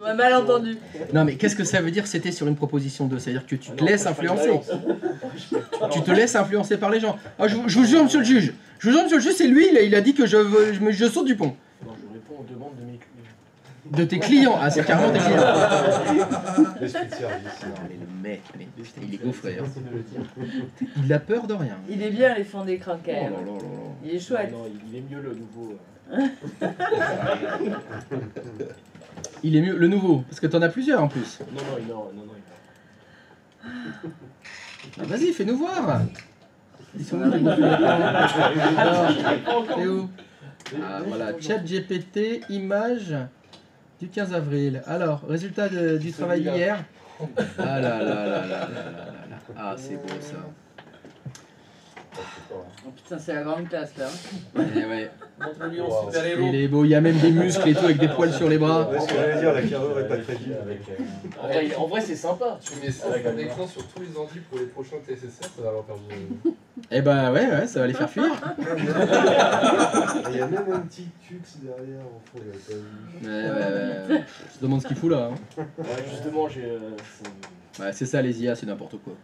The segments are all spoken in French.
On m'a mal entendu. Non mais qu'est-ce que ça veut dire c'était sur une proposition 2? C'est-à-dire que tu te laisses influencer. Tu te laisses influencer par les gens. Ah, je vous jure, monsieur le juge. Je vous jure, monsieur le juge, c'est lui, il a dit que je saute du pont. Non, je réponds aux demandes de mes clients. De tes clients. Ah, c'est carrément tes clients. L'esprit de service. Non mais le mec, mais putain, il est gaufré. Hein. Il a peur de rien. Il est bien les fonds d'écran quand Oh même. là là là là. Il est chouette. Non, il est mieux le nouveau. Il est mieux, le nouveau, parce que t'en as plusieurs en plus. Non, non. Ah, vas-y, fais-nous voir. Ils sont où les bouffées d'écran? C'est où? Ah voilà, ChatGPT, image du 15 avril. Alors, résultat du travail d'hier. Ah là là là là là là là. Ah, c'est beau ça. Oh putain, c'est la grande classe là. Eh ouais. Wow. Il est beau, il y a même des muscles et tout avec des poils sur les bras. Ouais, ce que j'allais dire, la carrure est pas très dure avec. En vrai, c'est sympa. Tu mets ça en écran sur tous les ordi pour les prochains TSSR, ça va leur faire du... Eh ben ouais, ça va les faire fuir. Il y a même un petit tux derrière, au fond, il a pas vu. Ouais. Je te demande ce qu'il fout là. Hein. Ouais, justement, j'ai. Ouais, c'est ça les IA, c'est n'importe quoi.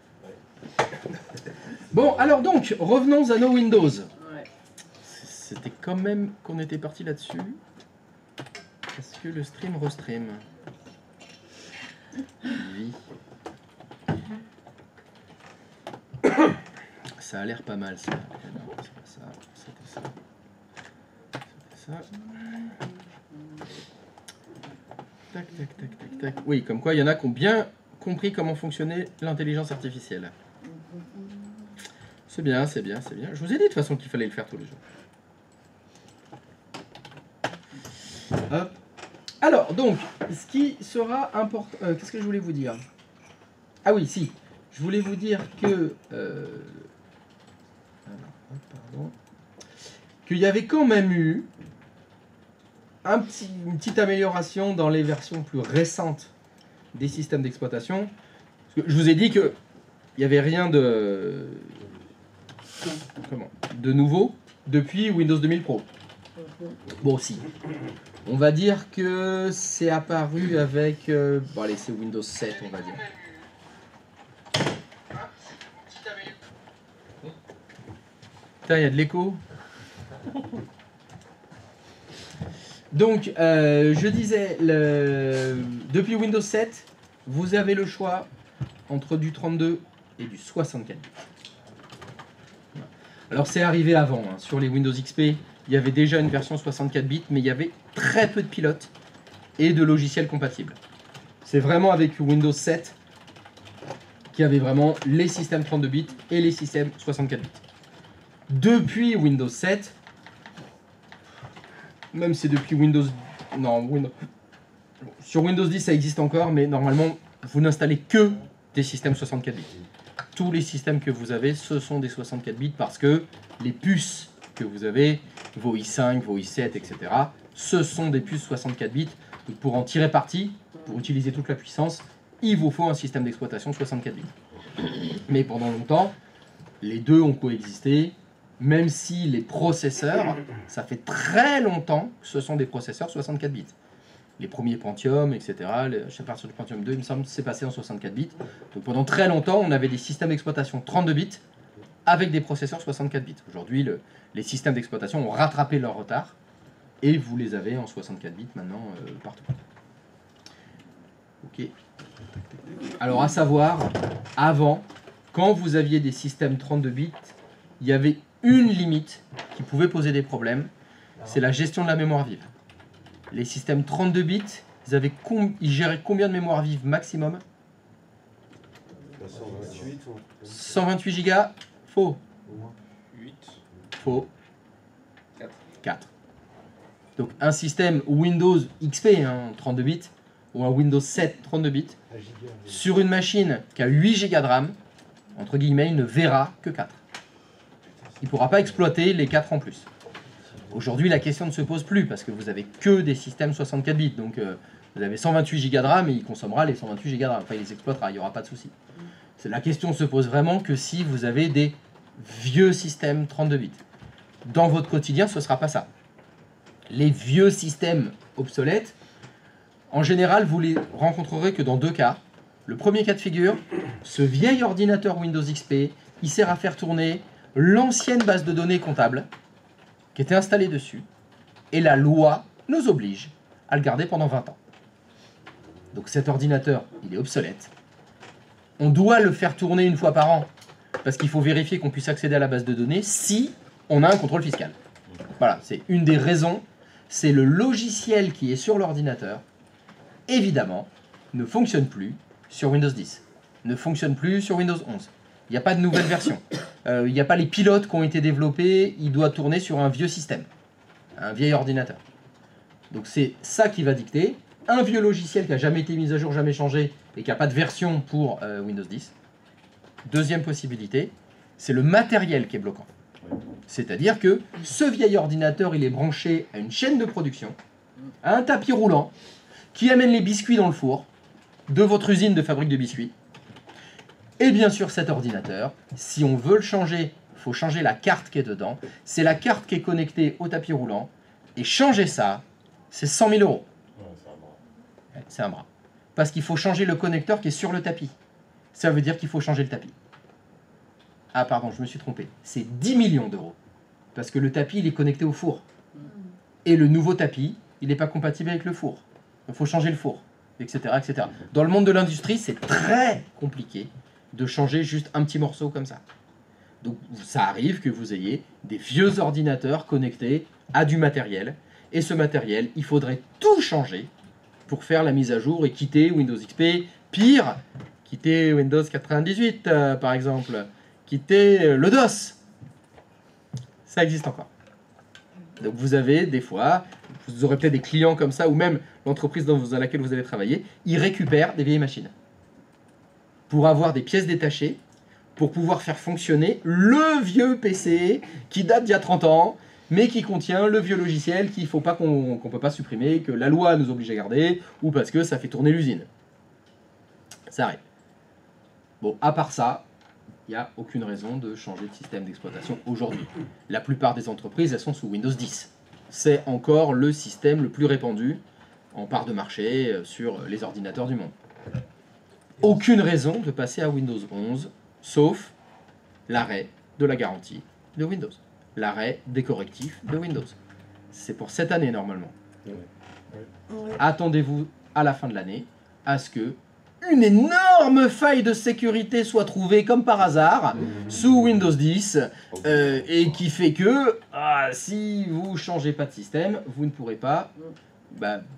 Bon, alors donc, revenons à nos Windows. Ouais. C'était quand même qu'on était parti là-dessus. Est-ce que le stream restream? Oui. Ça a l'air pas mal ça. Non, c'est pas ça. C'était ça. C'était ça. Tac. Oui, comme quoi il y en a qui ont bien compris comment fonctionnait l'intelligence artificielle. C'est bien. Je vous ai dit de toute façon qu'il fallait le faire tous les jours. Hop. Alors, donc, ce qui sera important... qu'est-ce que je voulais vous dire? Ah oui, si. Je voulais vous dire que... qu'il y avait quand même eu une petite amélioration dans les versions plus récentes des systèmes d'exploitation. Parce que je vous ai dit que il n'y avait rien de nouveau depuis Windows 2000 Pro. Bon, si. On va dire que c'est apparu avec... bon, allez, c'est Windows 7, on va dire. Putain, il y a de l'écho. Donc, je disais, depuis Windows 7, vous avez le choix entre du 32 et du 64 bits. Alors, c'est arrivé avant. Hein. Sur les Windows XP, il y avait déjà une version 64 bits, mais il y avait très peu de pilotes et de logiciels compatibles. C'est vraiment avec Windows 7 qu'il y avait vraiment les systèmes 32 bits et les systèmes 64 bits. Depuis Windows 7, même si depuis Windows... Non, sur Windows 10 ça existe encore, mais normalement vous n'installez que des systèmes 64 bits. Tous les systèmes que vous avez, ce sont des 64 bits parce que les puces que vous avez, vos i5, vos i7, etc., ce sont des puces 64 bits. Donc pour en tirer parti, pour utiliser toute la puissance, il vous faut un système d'exploitation 64 bits. Mais pendant longtemps, les deux ont coexisté. Même si les processeurs, ça fait très longtemps que ce sont des processeurs 64 bits. Les premiers Pentium, etc., à partir du Pentium 2, il me semble, c'est passé en 64 bits. Donc pendant très longtemps, on avait des systèmes d'exploitation 32 bits avec des processeurs 64 bits. Aujourd'hui, les systèmes d'exploitation ont rattrapé leur retard et vous les avez en 64 bits maintenant partout. Ok. Alors à savoir, avant, quand vous aviez des systèmes 32 bits, il y avait une limite qui pouvait poser des problèmes, c'est la gestion de la mémoire vive. Les systèmes 32 bits, ils géraient combien de mémoire vive maximum? 128 gigas. Faux. 8. Faux. 4. 4. Donc un système Windows XP, hein, 32 bits, ou un Windows 7 32 bits, sur une machine qui a 8 gigas de RAM, entre guillemets, il ne verra que 4. Il ne pourra pas exploiter les 4 en plus. Aujourd'hui, la question ne se pose plus parce que vous avez que des systèmes 64 bits. Donc, vous avez 128 Go de RAM et il consommera les 128 Go de RAM. Enfin, il les exploitera, il n'y aura pas de souci. La question se pose vraiment que si vous avez des vieux systèmes 32 bits. Dans votre quotidien, ce ne sera pas ça. Les vieux systèmes obsolètes, En général, vous les rencontrerez que dans 2 cas. Le premier cas de figure, ce vieil ordinateur Windows XP, il sert à faire tourner l'ancienne base de données comptable qui était installée dessus. Et la loi nous oblige à le garder pendant 20 ans. Donc cet ordinateur, il est obsolète. On doit le faire tourner une fois par an parce qu'il faut vérifier qu'on puisse accéder à la base de données si on a un contrôle fiscal. Voilà, c'est une des raisons. C'est le logiciel qui est sur l'ordinateur, évidemment, ne fonctionne plus sur Windows 10, ne fonctionne plus sur Windows 11. Il n'y a pas de nouvelle version. Il n'y a pas les pilotes qui ont été développés. Il doit tourner sur un vieux système, un vieil ordinateur. Donc c'est ça qui va dicter. Un vieux logiciel qui n'a jamais été mis à jour, jamais changé, et qui n'a pas de version pour Windows 10. Deuxième possibilité, c'est le matériel qui est bloquant. C'est-à-dire que ce vieil ordinateur, il est branché à une chaîne de production, à un tapis roulant, qui amène les biscuits dans le four de votre usine de fabrique de biscuits. Et bien sûr, cet ordinateur, si on veut le changer, il faut changer la carte qui est dedans. C'est la carte qui est connectée au tapis roulant. Et changer ça, c'est 100 000 euros. Ouais, c'est un bras. Parce qu'il faut changer le connecteur qui est sur le tapis. Ça veut dire qu'il faut changer le tapis. Ah pardon, je me suis trompé. C'est 10 millions d'euros. Parce que le tapis, il est connecté au four. Et le nouveau tapis, il n'est pas compatible avec le four. Il faut changer le four, etc., etc. Dans le monde de l'industrie, c'est très compliqué de changer juste un petit morceau comme ça. Donc ça arrive que vous ayez des vieux ordinateurs connectés à du matériel. Et ce matériel, il faudrait tout changer pour faire la mise à jour et quitter Windows XP. Pire, quitter Windows 98, par exemple. Quitter le DOS. Ça existe encore. Donc vous avez des fois, vous aurez peut-être des clients comme ça, ou même l'entreprise dans laquelle vous allez travailler, ils récupèrent des vieilles machines pour avoir des pièces détachées, pour pouvoir faire fonctionner le vieux PC qui date d'il y a 30 ans, mais qui contient le vieux logiciel qu'il faut pas qu'on peut pas supprimer, que la loi nous oblige à garder, ou parce que ça fait tourner l'usine. Ça arrive. Bon, à part ça, il n'y a aucune raison de changer de système d'exploitation aujourd'hui. La plupart des entreprises, elles sont sous Windows 10. C'est encore le système le plus répandu en part de marché sur les ordinateurs du monde. Aucune raison de passer à Windows 11, sauf l'arrêt de la garantie de Windows. L'arrêt des correctifs de Windows. C'est pour cette année normalement. Attendez-vous à la fin de l'année à ce que une énorme faille de sécurité soit trouvée comme par hasard sous Windows 10 et qui fait que si vous changez pas de système, vous ne pourrez pas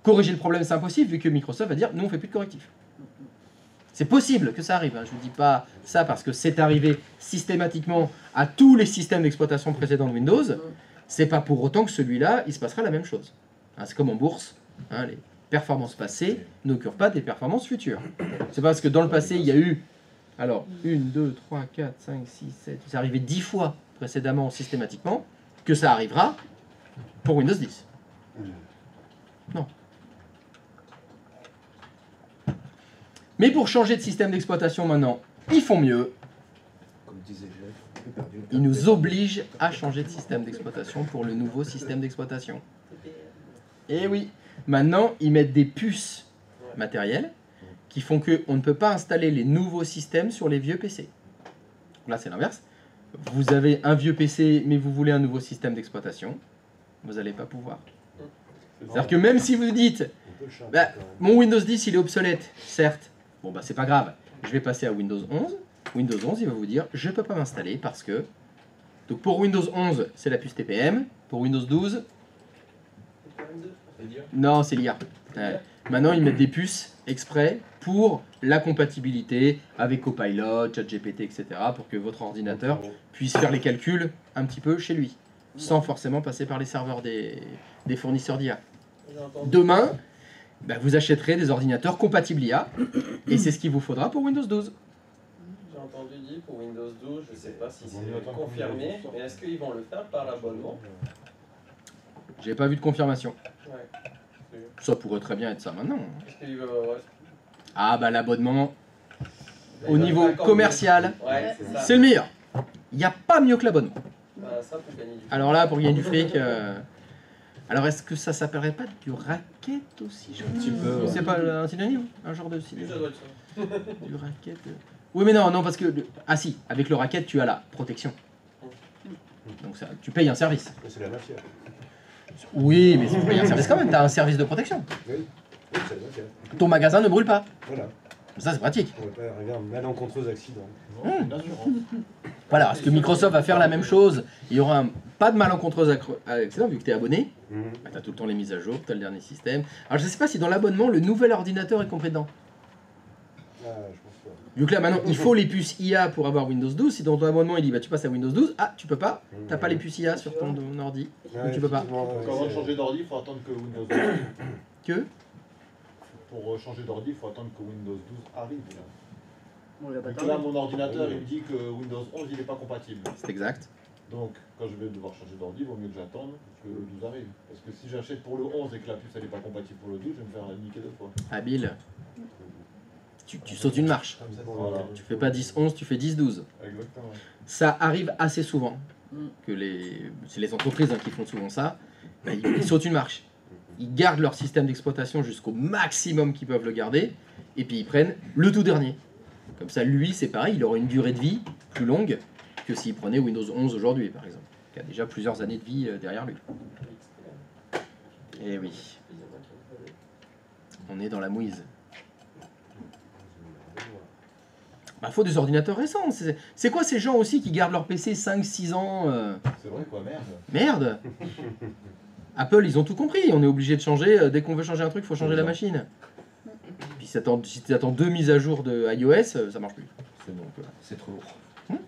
corriger le problème. C'est impossible vu que Microsoft va dire nous on fait plus de correctifs. C'est possible que ça arrive, hein. Je ne vous dis pas ça parce que c'est arrivé systématiquement à tous les systèmes d'exploitation précédents de Windows. C'est pas pour autant que celui-là, il se passera la même chose. Hein, c'est comme en bourse, hein, les performances passées n'occurrent pas des performances futures. C'est parce que dans le passé, il y a eu, alors, 1, 2, 3, 4, 5, 6, 7, c'est arrivé 10 fois précédemment systématiquement, que ça arrivera pour Windows 10. Non. Mais pour changer de système d'exploitation maintenant, ils font mieux. Comme disait Jeff, Ils nous obligent à changer de système d'exploitation pour le nouveau système d'exploitation. Et oui, maintenant, ils mettent des puces matérielles qui font qu'on ne peut pas installer les nouveaux systèmes sur les vieux PC. Là, c'est l'inverse. Vous avez un vieux PC, mais vous voulez un nouveau système d'exploitation, vous n'allez pas pouvoir. C'est-à-dire que même si vous dites, mon Windows 10, il est obsolète, certes, bon, c'est pas grave, je vais passer à Windows 11. Windows 11, il va vous dire, je ne peux pas m'installer parce que... Donc pour Windows 11, c'est la puce TPM. Pour Windows 12... Non, c'est l'IA. Maintenant, ils mettent des puces exprès pour la compatibilité avec Copilot, ChatGPT, etc. pour que votre ordinateur puisse faire les calculs un petit peu chez lui, sans forcément passer par les serveurs des fournisseurs d'IA. Demain, vous achèterez des ordinateurs compatibles IA, et c'est ce qu'il vous faudra pour Windows 12. J'ai entendu dire pour Windows 12, je ne sais pas si c'est confirmé, mais est-ce qu'ils vont le faire par abonnement? J'ai pas vu de confirmation. Ouais. Ça pourrait très bien être ça maintenant. Est-ce qu'ils veulent... Ah l'abonnement, au niveau commercial, ouais, c'est le meilleur. Il n'y a pas mieux que l'abonnement. Ça pour gagner du fric. Alors là, pour gagner du fric... Alors, est-ce que ça s'appellerait pas du racket aussi Un petit peu. C'est pas un synonyme? Un genre de Oui, synonyme? ça doit être ça. Du racket. Oui, mais non, parce que. Ah, si, avec le racket, tu as la protection. Donc, ça, tu payes un service. Mais c'est la mafia. Oui, mais tu payes un service quand même, tu as un service de protection. Oui, oui c'est la mafia. Ton magasin ne brûle pas. Voilà. Ça, c'est pratique. On ne va pas arriver à un malencontreux accident. Bien sûr. Hein. Voilà, parce que Microsoft va faire la même chose. Il y aura pas de malencontreux accident, vu que tu es abonné. Mhm. Bah, tu as tout le temps les mises à jour, tu as le dernier système. Alors, je sais pas si dans l'abonnement, le nouvel ordinateur est compris dedans. Ah, je pense pas. Vu que là, maintenant, il faut les puces IA pour avoir Windows 12. Si dans ton abonnement, il dit bah, tu passes à Windows 12, ah, tu peux pas. T'as pas les puces IA sur ton ordi. Ouais, tu peux pas. effectivement, Donc ouais, avant de c'est- changer d'ordi, il faut attendre que Windows 12. Que Pour changer d'ordi, il faut attendre que Windows 12 arrive. Là. On l'a pas Donc là, tardé. mon ordinateur, il me dit que Windows 11, il n'est pas compatible. C'est exact. Donc, quand je vais devoir changer d'ordi, il vaut mieux que j'attende que le 12 arrive. Parce que si j'achète pour le 11 et que la puce elle n'est pas compatible pour le 12, je vais me faire niquer 2 fois. Habile. Tu sautes une marche. Voilà. Tu fais pas 10-11, tu fais 10-12. Exactement. Ça arrive assez souvent. Mm. Que c'est les entreprises qui font souvent ça. Ben, ils sautent une marche. Ils gardent leur système d'exploitation jusqu'au maximum qu'ils peuvent le garder. Et puis ils prennent le tout dernier. Comme ça, lui, c'est pareil, il aura une durée de vie plus longue que s'il prenait Windows 11 aujourd'hui, par exemple. Qui a déjà plusieurs années de vie derrière lui. Et oui, on est dans la mouise. Bah, faut des ordinateurs récents. C'est quoi ces gens aussi qui gardent leur PC 5-6 ans C'est vrai quoi, merde. Merde. Apple, ils ont tout compris. On est obligé de changer. Dès qu'on veut changer un truc, il faut changer la machine. Puis si tu attends 2 mises à jour de iOS, ça marche plus. Donc, C'est trop lourd.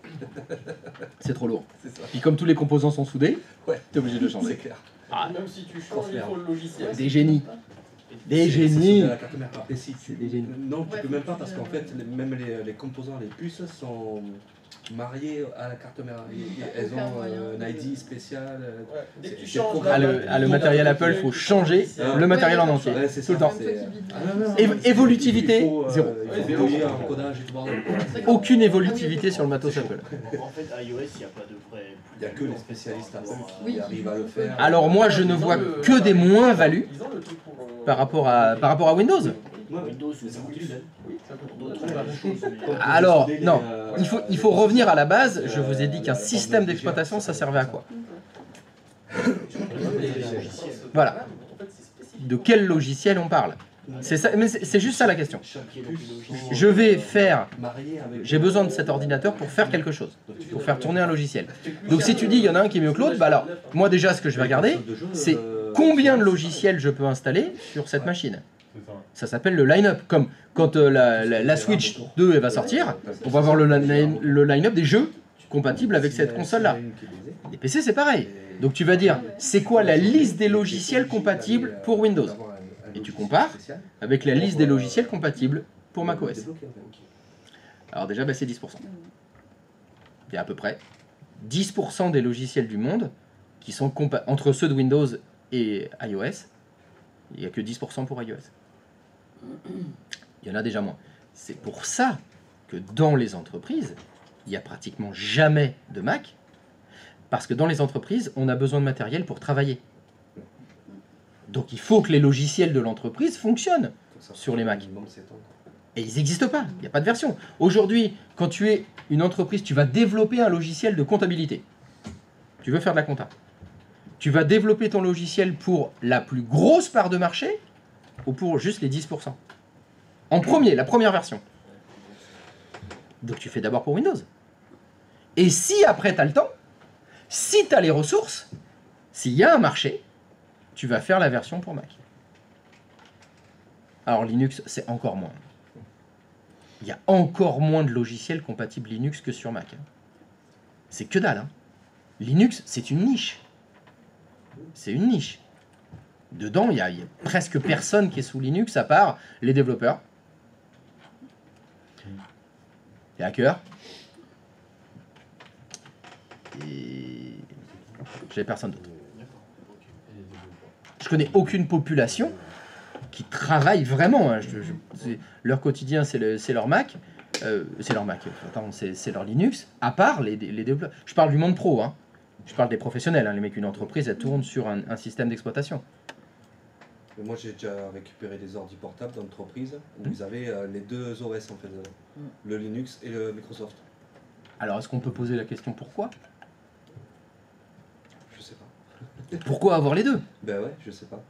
c'est trop lourd. C'est ça. Puis comme tous les composants sont soudés, Ouais. t'es obligé de le C'est changer. clair. Ah, Même si tu changes, il faut le logiciel. des génies. Des C'est génies. de la carte mère. Après, si C'est des génies. Non, tu Ouais, peux faut même pas que parce tu- qu'en fait, même les composants, les puces sont mariés à la carte mère. Elles Aucun ont moyen un de- ID spécial. Ouais. Dès que tu C'est changes programmé. Le matériel Apple, il faut changer le matériel en entier. Ouais, c'est Tout le ça, temps. c'est- Évolutivité, il faut, zéro. Il faut zéro. payer un codage et tout bordel. Aucune évolutivité sur le matos Apple. En fait, iOS, il n'y a pas de vrai. Il n'y a que les spécialistes Apple Oui. qui arrivent à le faire. Alors moi, je ne vois que des moins-values Ils ont le truc pour, par rapport à Windows. Windows, c'est utile. Oui, ça peut Pour d'autres, la même chose. mais- Alors, non, il faut revenir à la base. Je vous ai dit qu'un système d'exploitation, ça servait à quoi? Voilà. De quel logiciel on parle? C'est ça, mais c'est juste ça la question. Je vais faire, j'ai besoin de cet ordinateur pour faire quelque chose, pour faire tourner un logiciel. Donc si tu dis il y en a un qui est mieux que l'autre, bah alors moi déjà ce que je vais regarder, c'est combien de logiciels je peux installer sur cette machine. C'est ça. Ça s'appelle le line-up. Comme quand la Switch 2 elle va sortir, on va avoir le line-up des jeux compatibles avec cette console-là. Les PC c'est pareil. Donc tu vas dire, c'est quoi la liste des logiciels compatibles pour Windows? Et tu compares avec la liste des logiciels compatibles pour macOS. Alors déjà, bah, c'est 10%. Il y a à peu près 10% des logiciels du monde qui sont entre ceux de Windows et iOS. Il n'y a que 10% pour iOS. Il y en a déjà moins. C'est pour ça que dans les entreprises, il n'y a pratiquement jamais de Mac. Parce que dans les entreprises, on a besoin de matériel pour travailler. Donc il faut que les logiciels de l'entreprise fonctionnent sur les Mac. Et ils n'existent pas, il n'y a pas de version. Aujourd'hui, quand tu es une entreprise, tu vas développer un logiciel de comptabilité. Tu veux faire de la compta. Tu vas développer ton logiciel pour la plus grosse part de marché ou pour juste les 10%. En premier, la première version. Donc tu fais d'abord pour Windows. Et si après tu as le temps, si tu as les ressources, s'il y a un marché, tu vas faire la version pour Mac. Alors Linux, c'est encore moins. Il y a encore moins de logiciels compatibles Linux que sur Mac. C'est que dalle. Hein. Linux, c'est une niche. C'est une niche. Dedans, il y a presque personne qui est sous Linux à part les développeurs, les hackers, et j'ai personne d'autre. Je connais aucune population qui travaille vraiment. Hein. Leur quotidien, c'est leur Mac. C'est leur Mac. Attends, c'est leur Linux. À part les développeurs. Je parle du monde pro. Hein. Je parle des professionnels, hein, les mecs, une entreprise, elle tourne sur un système d'exploitation. Mais moi j'ai déjà récupéré des ordi portables d'entreprise où ils avaient les deux OS en fait, le Linux et le Microsoft. Alors, est-ce qu'on peut poser la question pourquoi? Je sais pas. Pourquoi avoir les deux? Ben ouais, je sais pas.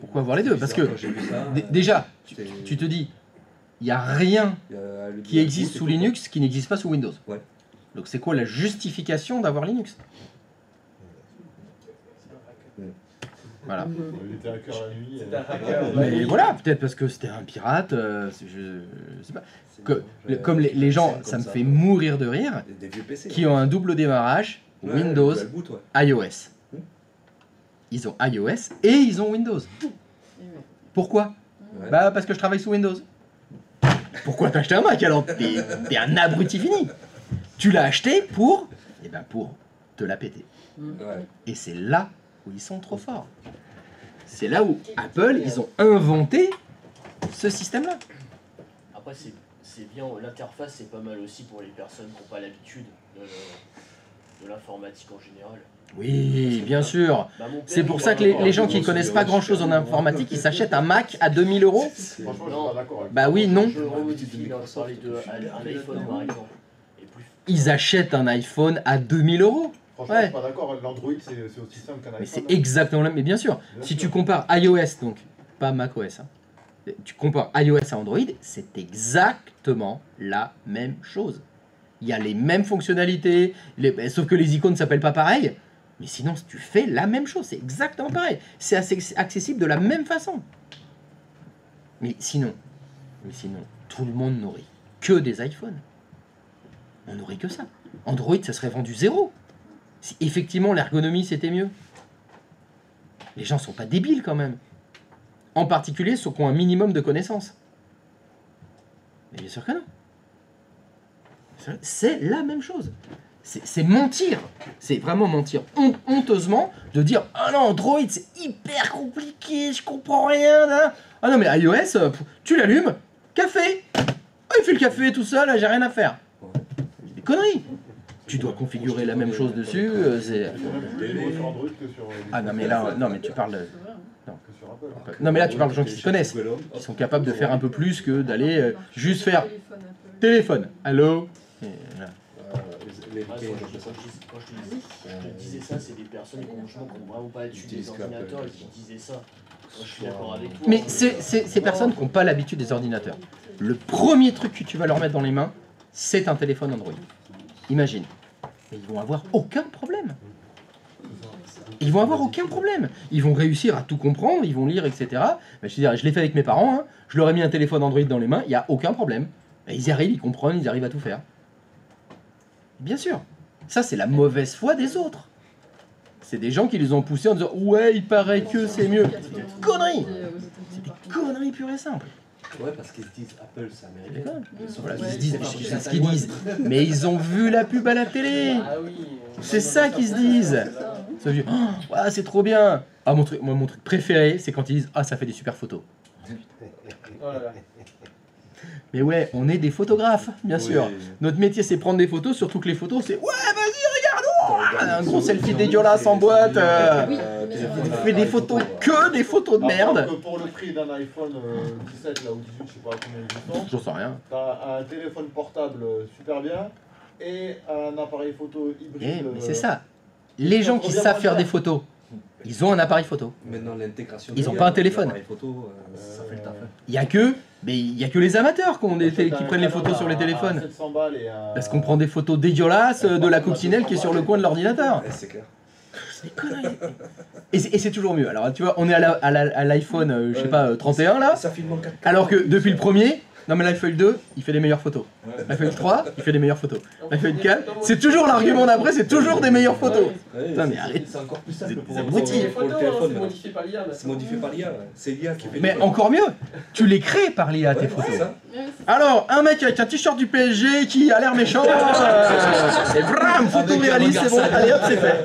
Pourquoi avoir les deux? Parce que, Quand j'ai vu ça, déjà, c'était- tu te dis, il n'y a rien il y a le qui existe boot et sous tout, Linux qui n'existe pas sous Windows. Ouais. Donc, c'est quoi la justification d'avoir Linux? Voilà. Il était hacker la nuit. C'est un hacker. Mais voilà, peut-être parce que c'était un pirate, je sais pas. quoi. C'est Que- bon, comme les gens, comme ça me fait mourir de rire, Des vieux PC. qui ont un double démarrage, Ouais, Windows, le boot, ouais. iOS. Hmm. Ils ont iOS et ils ont Windows. Pourquoi? Ouais. Bah parce que je travaille sous Windows. Pourquoi t'as acheté un Mac alors? T'es un abruti fini. Tu l'as acheté pour, eh ben pour te la péter. Ouais. Et c'est là où ils sont trop forts. C'est là où Apple, ils ont inventé ce système-là. Après, c'est bien, l'interface c'est pas mal aussi pour les personnes qui n'ont pas l'habitude de l'informatique en général. Oui, bien sûr. Bah, mon père, C'est il pour est ça que d'accord les gens avec qui moi. connaissent pas grand-chose en informatique, ils s'achètent un Mac à 2000 €. Franchement, je suis pas d'accord avec Bah oui, non. Je remodifie dans parler d'un iPhone par exemple. Et plus. Ils achètent un iPhone à 2000 €. Franchement, Ouais. je suis pas d'accord. L'Android, c'est aussi simple qu'un iPhone. Mais c'est exactement la même. Mais bien sûr, Bien si sûr. tu compares iOS, donc pas macOS, hein, tu compares iOS à Android, c'est exactement la même chose. Il y a les mêmes fonctionnalités, sauf que les icônes ne s'appellent pas pareil. Mais sinon, tu fais la même chose, c'est exactement pareil. C'est accessible de la même façon. Mais sinon, tout le monde n'aurait que des iPhones. On n'aurait que ça. Android, ça serait vendu zéro. Si effectivement l'ergonomie c'était mieux. Les gens sont pas débiles quand même. En particulier ceux qui ont un minimum de connaissances. Mais bien sûr que non. C'est la même chose. C'est mentir. C'est vraiment mentir honteusement de dire ah non, Android c'est hyper compliqué, je comprends rien. Là. Ah non, mais iOS, tu l'allumes, café. Ah, il fait le café tout seul, j'ai rien à faire. C'est des conneries. Tu dois configurer la même chose dessus. C'est... Il y a même plus de niveau sur Android que sur. Ah non, mais là, non, mais tu parles. Que sur Apple. Non, mais là, tu parles de gens qui se connaissent, qui sont capables de faire un peu plus que d'aller juste faire téléphone. Allô. Et là. Les Ah, ricains, quand ils ont fait ça. je te disais ça, c'est des personnes qui n'ont vraiment pas l'habitude des ordinateurs et qui disaient ça. Moi, je suis d'accord avec toi. Mais ces personnes qui n'ont pas l'habitude des ordinateurs, le premier truc que tu vas leur mettre dans les mains, c'est un téléphone Android. Imagine. Et ils vont avoir aucun problème. Ils vont avoir aucun problème. Ils vont réussir à tout comprendre, ils vont lire, etc. Mais je veux dire, je l'ai fait avec mes parents, hein. Je leur ai mis un téléphone Android dans les mains, il n'y a aucun problème. Et ils y arrivent, ils comprennent, ils arrivent à tout faire. Bien sûr. Ça, c'est la mauvaise foi des autres. C'est des gens qui les ont poussés en disant « Ouais, il paraît que c'est mieux. » C'est des conneries. C'est des conneries pures et simples. Ouais, parce qu'ils se disent Apple, c'est C'est des américain. conneries. Voilà, ils se disent, c'est ce qu'ils disent. Mais ils ont vu la pub à la télé. Ah oui. C'est ça qu'ils se disent. Ça veut dire, oh, ouais, c'est trop bien. Ah, mon truc préféré, c'est quand ils disent ah, ça fait des super photos. Oh là là. Mais ouais, on est des photographes, bien sûr. Notre métier, c'est prendre des photos, surtout que les photos, c'est ouais, vas-y, regarde, un gros selfie dégueulasse en boîte. Il fait des photos, que des photos de merde. Alors que pour le prix d'un iPhone 17 là, ou 18, je sais pas combien ils sont, J'en sais rien. t'as un téléphone portable super bien et un appareil photo hybride. Mais c'est ça. Les gens qui savent faire des photos, ils ont un appareil photo. Maintenant, l'intégration. Ils ont pas un téléphone. L'appareil photo, ça fait le taf. Il y a que les amateurs qui prennent les photos sur les téléphones. 700 balles et un... Parce qu'on prend des photos dégueulasses de la coccinelle qui est sur le coin de l'ordinateur. Ouais, c'est clair. C'est des conneries. Et c'est toujours mieux. Alors tu vois, on est à l'iPhone, je sais pas, 31 là. Ça filme en 4K. Alors que depuis le premier, non mais l'iPhone 2, il fait des meilleures photos. L'iPhone 3, il fait des meilleures photos. L'iPhone 4, c'est toujours l'argument d'après, c'est toujours des meilleures photos. Ouais, Putain, mais c'est- arrête. C'est encore plus simple C'est pour des pour abrutis. Les le photos, téléphone. c'est maintenant. modifié par l'IA. C'est modifié par l'IA. Ouais. C'est l'IA qui fait Mais les photos. encore mieux, tu les crées par l'IA tes Ouais, photos. c'est ça. Alors, un mec avec un t-shirt du PSG qui a l'air méchant, et bram, photo réaliste, c'est bon, allez hop, c'est fait.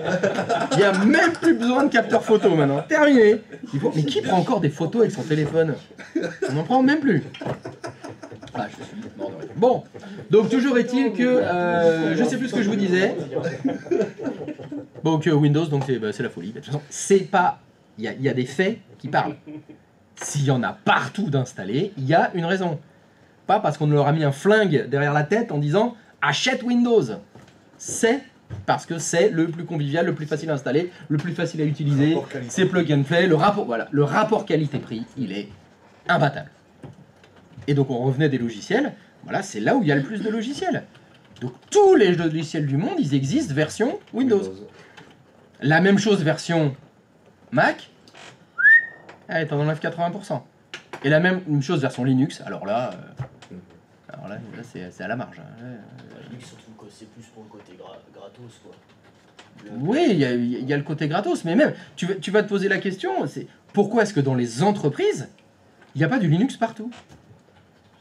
Il n'y a même plus besoin de capteur photo maintenant, terminé. Mais qui prend encore des photos avec son téléphone? On n'en prend même plus. Ah, je suis mort de rire. Bon, donc toujours est-il que je sais plus ce que je vous disais. Bon, que Windows, donc c'est la folie. De toute façon, c'est pas. Il y a des faits qui parlent. S'il y en a partout d'installés, il y a une raison. Pas parce qu'on leur a mis un flingue derrière la tête en disant achète Windows. C'est parce que c'est le plus convivial, le plus facile à installer, le plus facile à utiliser. C'est plug and play. Le rapport qualité-prix, il est imbattable. Et donc on revenait des logiciels. Voilà, c'est là où il y a le plus de logiciels. Donc tous les logiciels du monde, ils existent version Windows. La même chose version Mac, elle t'en enlève 80%. Et la même chose version Linux, alors là c'est à la marge. Linux, surtout que c'est plus pour le côté gratos, quoi. Oui, il y a le côté gratos, mais même, tu vas te poser la question, c'est pourquoi est-ce que dans les entreprises, il n'y a pas du Linux partout?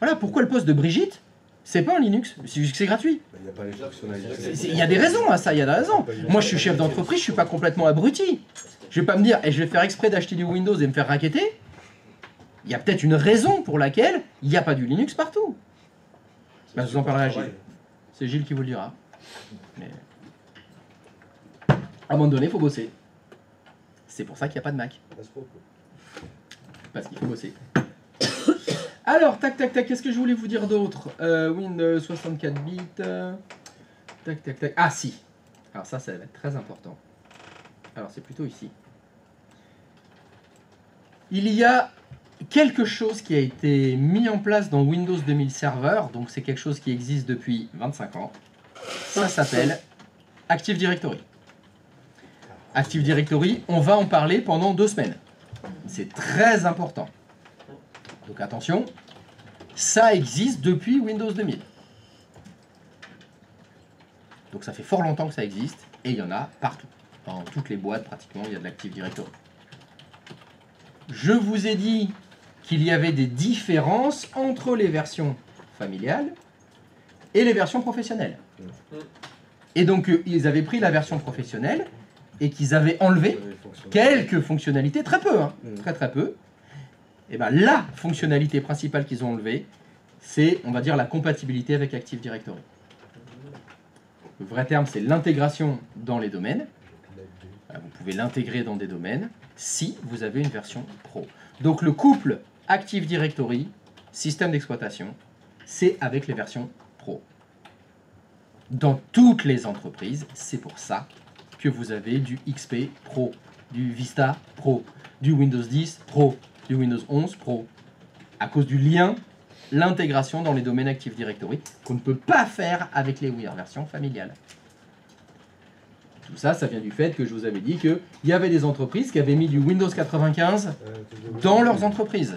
Voilà, pourquoi le poste de Brigitte, c'est pas un Linux, c'est juste que c'est gratuit. Il n'y a pas les fonctionnalités. Il y a des raisons à ça, il y a des raisons. Moi, je suis chef d'entreprise, je suis pas complètement abruti. Je vais pas me dire, je vais faire exprès d'acheter du Windows et me faire raqueter. Il y a peut-être une raison pour laquelle il n'y a pas du Linux partout. Bah, je vous en parlerai à Gilles. C'est Gilles qui vous le dira. Mais... à un moment donné, il faut bosser. C'est pour ça qu'il n'y a pas de Mac. Parce qu'il faut bosser. Alors, tac, qu'est-ce que je voulais vous dire d'autre? Windows 64 bits. Tac. Ah, si. Alors ça va être très important. Alors, c'est plutôt ici. Il y a quelque chose qui a été mis en place dans Windows 2000 Server. Donc, c'est quelque chose qui existe depuis 25 ans. Ça s'appelle Active Directory. Active Directory, on va en parler pendant 2 semaines. C'est très important. Donc attention, ça existe depuis Windows 2000. Donc ça fait fort longtemps que ça existe, et il y en a partout. Dans toutes les boîtes, pratiquement, il y a de l'Active Directory. Je vous ai dit qu'il y avait des différences entre les versions familiales et les versions professionnelles. Et donc, ils avaient pris la version professionnelle et qu'ils avaient enlevé quelques fonctionnalités, très peu, hein, très peu. Et bien, la fonctionnalité principale qu'ils ont enlevée, c'est, on va dire, la compatibilité avec Active Directory. Le vrai terme, c'est l'intégration dans les domaines. Vous pouvez l'intégrer dans des domaines si vous avez une version pro. Donc, le couple Active Directory, système d'exploitation, c'est avec les versions pro. Dans toutes les entreprises, c'est pour ça que vous avez du XP Pro, du Vista Pro, du Windows 10 Pro, du Windows 11 Pro, à cause du lien, l'intégration dans les domaines Active Directory, qu'on ne peut pas faire avec les versions familiales. Tout ça, ça vient du fait que je vous avais dit qu'il y avait des entreprises qui avaient mis du Windows 95 dans leurs entreprises.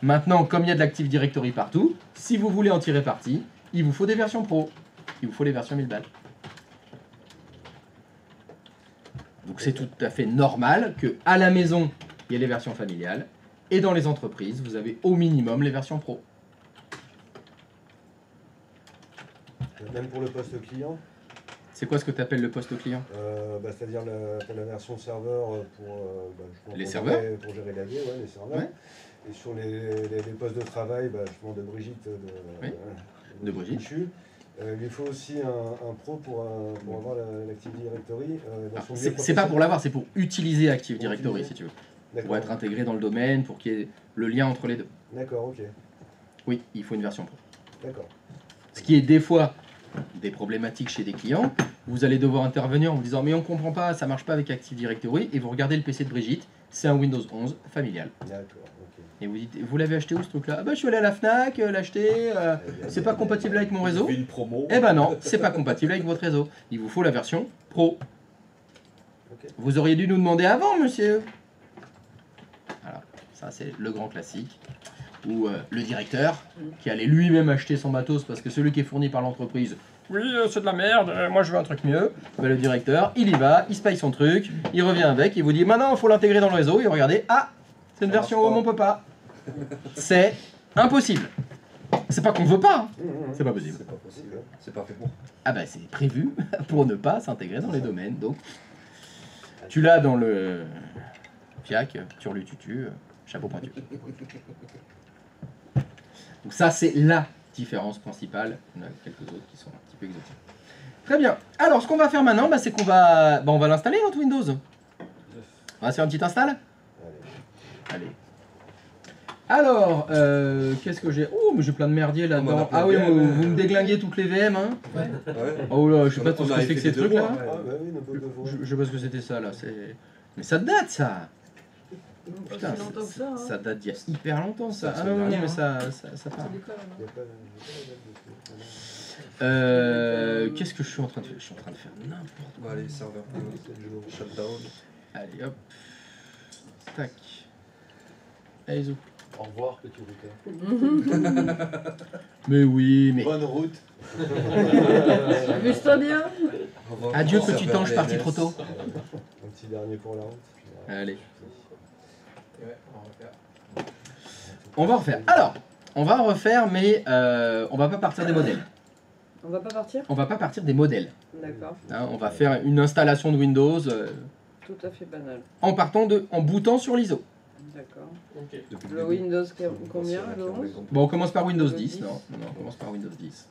Maintenant, comme il y a de l'Active Directory partout, si vous voulez en tirer parti, il vous faut des versions pro. Il vous faut les versions 1000 balles. Donc c'est tout à fait normal qu'à la maison, il y ait les versions familiales, et dans les entreprises, vous avez au minimum les versions pro. Même pour le poste client. C'est quoi ce que tu appelles le poste client? C'est-à-dire la version serveur pour les serveurs pour gérer l'AD, les serveurs. Ouais. Et sur les postes de travail, justement de Brigitte, de Brigitte. Michu, il lui faut aussi un pro pour avoir l'Active Directory. C'est pas pour l'avoir, c'est pour utiliser Active Directory, si tu veux. Pour être intégré dans le domaine, pour qu'il y ait le lien entre les deux. D'accord, ok. Oui, il faut une version pro. D'accord. Ce qui est des fois des problématiques chez des clients, vous allez devoir intervenir en vous disant mais on comprend pas, ça marche pas avec Active Directory, et vous regardez le PC de Brigitte, c'est un Windows 11 familial. D'accord, ok. Et vous dites, vous l'avez acheté où ce truc-là? Ah bah je suis allé à la Fnac, l'acheter, c'est pas compatible avec mon réseau. Une promo. Eh ben non, c'est pas compatible avec votre réseau. Il vous faut la version pro. Okay. Vous auriez dû nous demander avant, monsieur. Voilà, ça c'est le grand classique. Ou le directeur, qui allait lui-même acheter son matos parce que celui qui est fourni par l'entreprise, oui, c'est de la merde, moi je veux un truc mieux. Ben, le directeur, il y va, il se paye son truc, il revient avec, il vous dit maintenant il faut l'intégrer dans le réseau, et regardez, ah, c'est une version home, on peut pas. C'est impossible. C'est pas qu'on veut pas, hein. C'est pas possible. C'est pas possible, c'est pas fait pour. Ah bah c'est prévu pour ne pas s'intégrer dans les domaines, donc tu l'as dans le FIAC, turlututu, chapeau pointu. Donc ça, c'est la différence principale. Il y en a quelques autres qui sont un petit peu exotiques. Très bien. Alors, ce qu'on va faire maintenant, c'est qu'on va, on va l'installer, notre Windows. On va se faire un petit install. Allez. Alors, qu'est-ce que j'ai? Oh, mais j'ai plein de merdier là-dedans. Ah oui, vous me déglinguez toutes les VM, hein? Ouais. Oh là, je sais pas tout ce que c'est que ces trucs là. Ah, bah oui, nos devoirs. Je sais pas ce que c'était ça là. Mais ça date ça. Pas Putain, si longtemps que ça. Hein. ça date d'il y a hyper longtemps ça. Ça, Ah non, non, c'est mais ça part. C'est l'école, hein. Il y a pas la date dessus. Qu'est-ce que je suis en train de faire? Je suis en train de faire n'importe Bon, allez, serveur. Shutdown. quoi. Allez hop. Tac. Allez zou. Au revoir, petit routeur. Mais oui, mais. Bonne route. Amuse-toi bien. Au revoir. Adieu petit Serveur ange parti DNS. trop tôt. Un petit dernier pour la route. puis, Allez. Ouais, on va refaire. On va refaire. Alors, on va refaire, mais on va pas partir des modèles. On va pas partir? On va pas partir des modèles. D'accord. Hein, on va faire une installation de Windows Tout à fait banal. en bootant sur l'ISO. D'accord. Ok. Depuis Le début. Windows combien? Le 11? Bon, on commence par Windows 10. Non, on commence par Windows 10.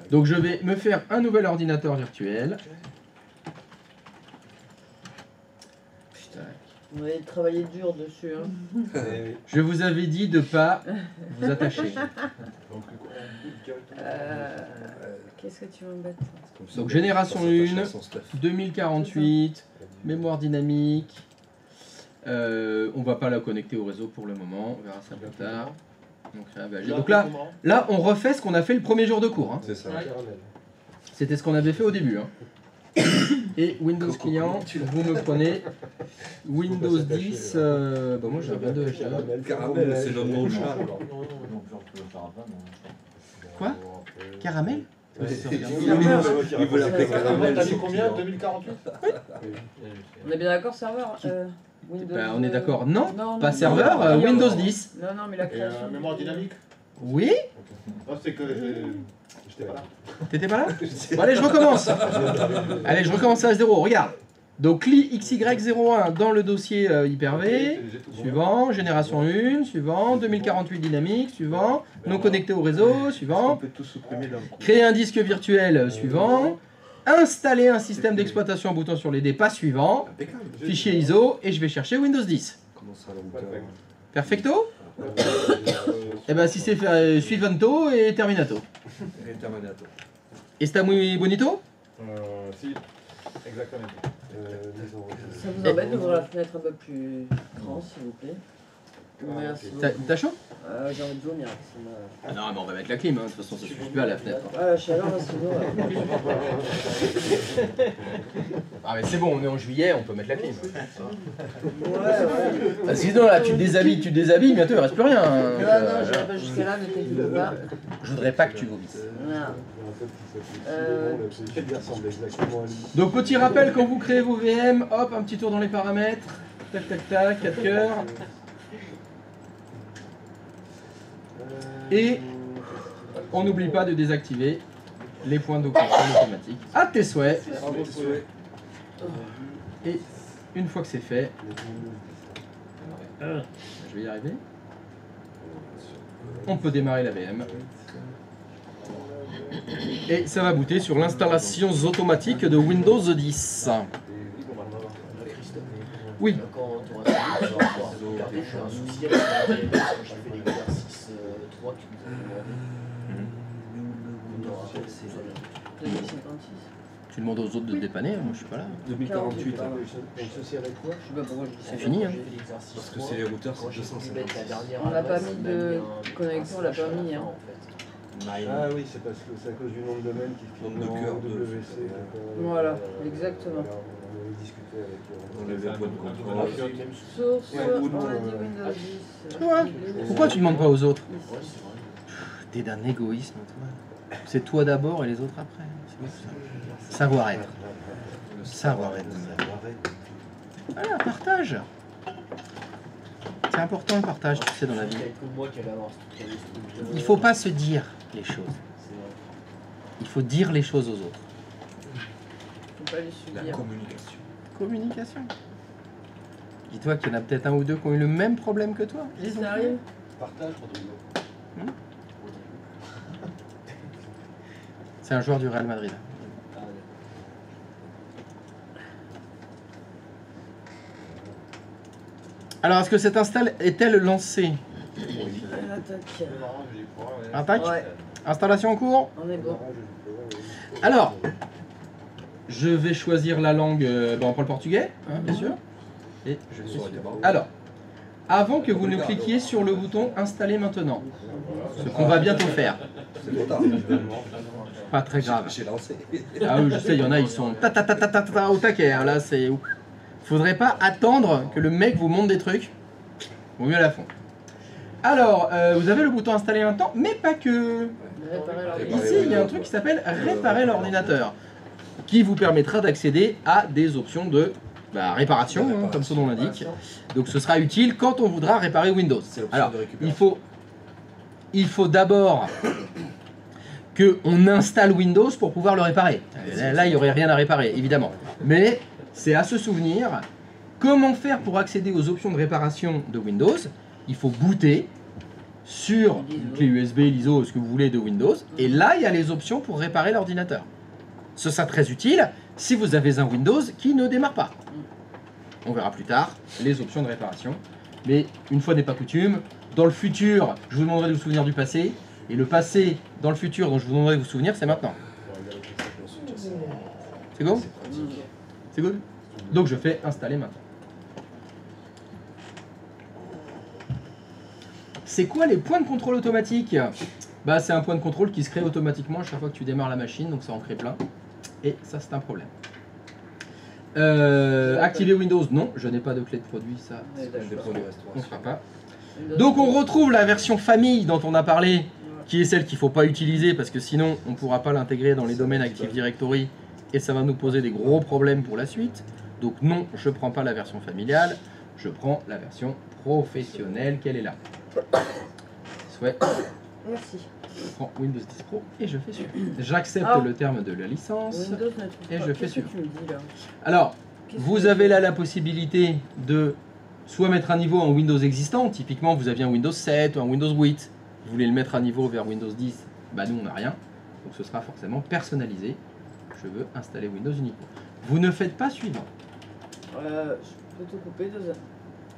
Donc je vais me faire un nouvel ordinateur virtuel. Putain. On va travailler dur dessus. Hein. Eh oui. Je vous avais dit de pas vous attacher. Donc, on boot directement. Qu'est-ce que tu m'embêtes? Comme ça, Donc, on génération s'attache à 1, son stuff. 2048, mémoire dynamique. On va pas la connecter au réseau pour le moment, on verra ça plus tard. Donc là, on refait ce qu'on a fait le premier jour de cours. Hein. C'est ça. Caramel. C'était ce qu'on avait fait au début. Hein. Et Windows client, vous me prenez Windows 10. Bah moi j'ai rien de. Caramel, c'est le nom au chat. Quoi? Caramel? Ouais. Il veut l'appeler caramel. T'as dit combien? 2048? On est bien d'accord, serveur? Windows. Bah, on est d'accord, non, non, pas non, serveur, non, non, Windows non. 10. Non, non, mais la Et création. mémoire dynamique? Oui? Non, c'est que j'étais pas là. T'étais pas là? Bon, allez, je recommence. Allez, je recommence à 0. Regarde. Donc, CLI XY01 dans le dossier Hyper-V. J'ai tout bon. Suivant, génération 1, suivant, 2048 dynamique, suivant, non connecté au réseau, On suivant, peut tout supprimer d'un coup. créer un disque virtuel, suivant, installer un système d'exploitation en bouton sur les dés, pas suivant, Impeccable. fichier ISO, et je vais chercher Windows 10. Comment ça, la hauteur? Perfecto? Et ben si c'est suivanto et terminato. Et Terminator. Está muy bonito? Si, exactement. Disons, Ça vous embête d'ouvrir la fenêtre un peu plus grand, s'il vous plaît? Merci. T'as chaud? J'ai envie de vomir. Ça m'a- Ah non mais on va mettre la clim, hein. De toute façon ça suffit plus à la fenêtre. Ah, la chaleur, là, c'est lourd. Ah mais c'est bon, on est en juillet, on peut mettre la clim. Ouais, ouais. Parce que sinon là tu déshabilles, bientôt il reste plus rien. hein. Non, non, j'irai pas jusqu'à là, ne t'inquiète pas. Je voudrais pas que tu vomisses. Voilà. Il ressemble exactement à lui. Donc petit rappel, quand vous créez vos VM, hop, un petit tour dans les paramètres, tac tac tac, 4 cœurs, et on n'oublie pas de désactiver les points d'occupation automatiques à tes souhaits. Et une fois que c'est fait, je vais y arriver, on peut démarrer la VM. Et ça va booter sur l'installation automatique de Windows 10. Oui. Quand tu auras fini, tu vas pouvoir regarder. J'ai un souci avec la DMS quand j'ai fait l'exercice 3 qui nous a demandé. 2056. Tu demandes aux autres de te dépanner, moi je suis pas là. 2048. Donc ceci avec quoi? Je sais pas pourquoi je dis ça. C'est fini, hein. J'ai fait l'exercice Parce que 3, c'est les routeurs, quand c'est j'ai voulu 250. mettre la dernière On l'a pas adresse, mis il m'a de un connexion, on l'a pas mis, hein. en fait. Ah oui, c'est parce que c'est à cause du nom de domaine qui Nombre de cœurs de- WC. Voilà, exactement. On avait discuté avec. On avait le point de contrôle. Ah, j'ai eu le même souci. Source, Ouais, on a ou dit non, Windows 10. Ouais. Pourquoi tu demandes pas aux autres? Ouais, c'est vrai. T'es d'un égoïsme, toi. C'est toi d'abord et les autres après. C'est comme ça. Savoir-être. Savoir-être. Voilà, partage. C'est important le partage, tu sais, dans la vie. Il y a que moi qui allais avoir ce truc. Il faut pas se dire les choses. C'est vrai. Il faut dire les choses aux autres. Faut pas les La subir. communication. Communication. Dis-toi qu'il y en a peut-être un ou deux qui ont eu le même problème que toi. C'est sérieux? Partage, Rodrigo. C'est un joueur du Real Madrid. Alors, est-ce que cette install est-elle lancée? Attaque. Attaque. Ouais, Installation en cours. on est bon. Alors, je vais choisir la langue. On prend le portugais, hein, bien sûr. Et je fais suivre. Alors, avant que vous ne cliquiez sur le bouton installer maintenant, ce qu'on va bientôt faire. C'est trop tard. Pas très grave. J'ai lancé. Ah oui, je sais, il y en a, ils sont ta au taquet. Hein, là, c'est ouf. Faudrait pas attendre que le mec vous montre des trucs. Vaut mieux à la fond. Alors, vous avez le bouton installer maintenant, mais pas que. Réparer leur Ici, il y a un truc qui s'appelle réparer l'ordinateur, qui vous permettra d'accéder à des options de réparation, hein, comme son nom l'indique. Donc, ce sera utile quand on voudra réparer Windows. C'est l'option Alors, de récupération. il faut d'abord qu'on installe Windows pour pouvoir le réparer. Là, il n'y aurait rien à réparer, évidemment. Mais c'est à se souvenir comment faire pour accéder aux options de réparation de Windows. Il faut booter sur une clé USB, l'ISO, ce que vous voulez de Windows. Et là, il y a les options pour réparer l'ordinateur. Ce sera très utile si vous avez un Windows qui ne démarre pas. On verra plus tard les options de réparation. Mais une fois n'est pas coutume, dans le futur, je vous demanderai de vous souvenir du passé. Et le passé dans le futur dont je vous demanderai de vous souvenir, c'est maintenant. C'est good? C'est good? Donc je fais installer maintenant. C'est quoi les points de contrôle automatiques? C'est un point de contrôle qui se crée automatiquement à chaque fois que tu démarres la machine, donc ça en crée plein. Et ça, c'est un problème. Activer Windows, non, je n'ai pas de clé de produit, ça, on ne fera pas. Donc on retrouve la version famille dont on a parlé, qui est celle qu'il ne faut pas utiliser parce que sinon on ne pourra pas l'intégrer dans les domaines Active Directory et ça va nous poser des gros problèmes pour la suite. Donc non, je ne prends pas la version familiale, je prends la version professionnelle, qu'elle est là. Souhait. Merci. Je prends Windows 10 Pro et je fais suivre. J'accepte le terme de la licence Windows ne trouve et pas. je fais Qu'est-ce que suivre. tu me dis là? Alors, Qu'est-ce vous que- avez là la possibilité de soit mettre un niveau en Windows existant, typiquement vous aviez un Windows 7 ou un Windows 8, vous voulez le mettre à niveau vers Windows 10, nous on n'a rien, donc ce sera forcément personnalisé. Je veux installer Windows uniquement. Vous ne faites pas suivant. Je peux te couper 2 heures.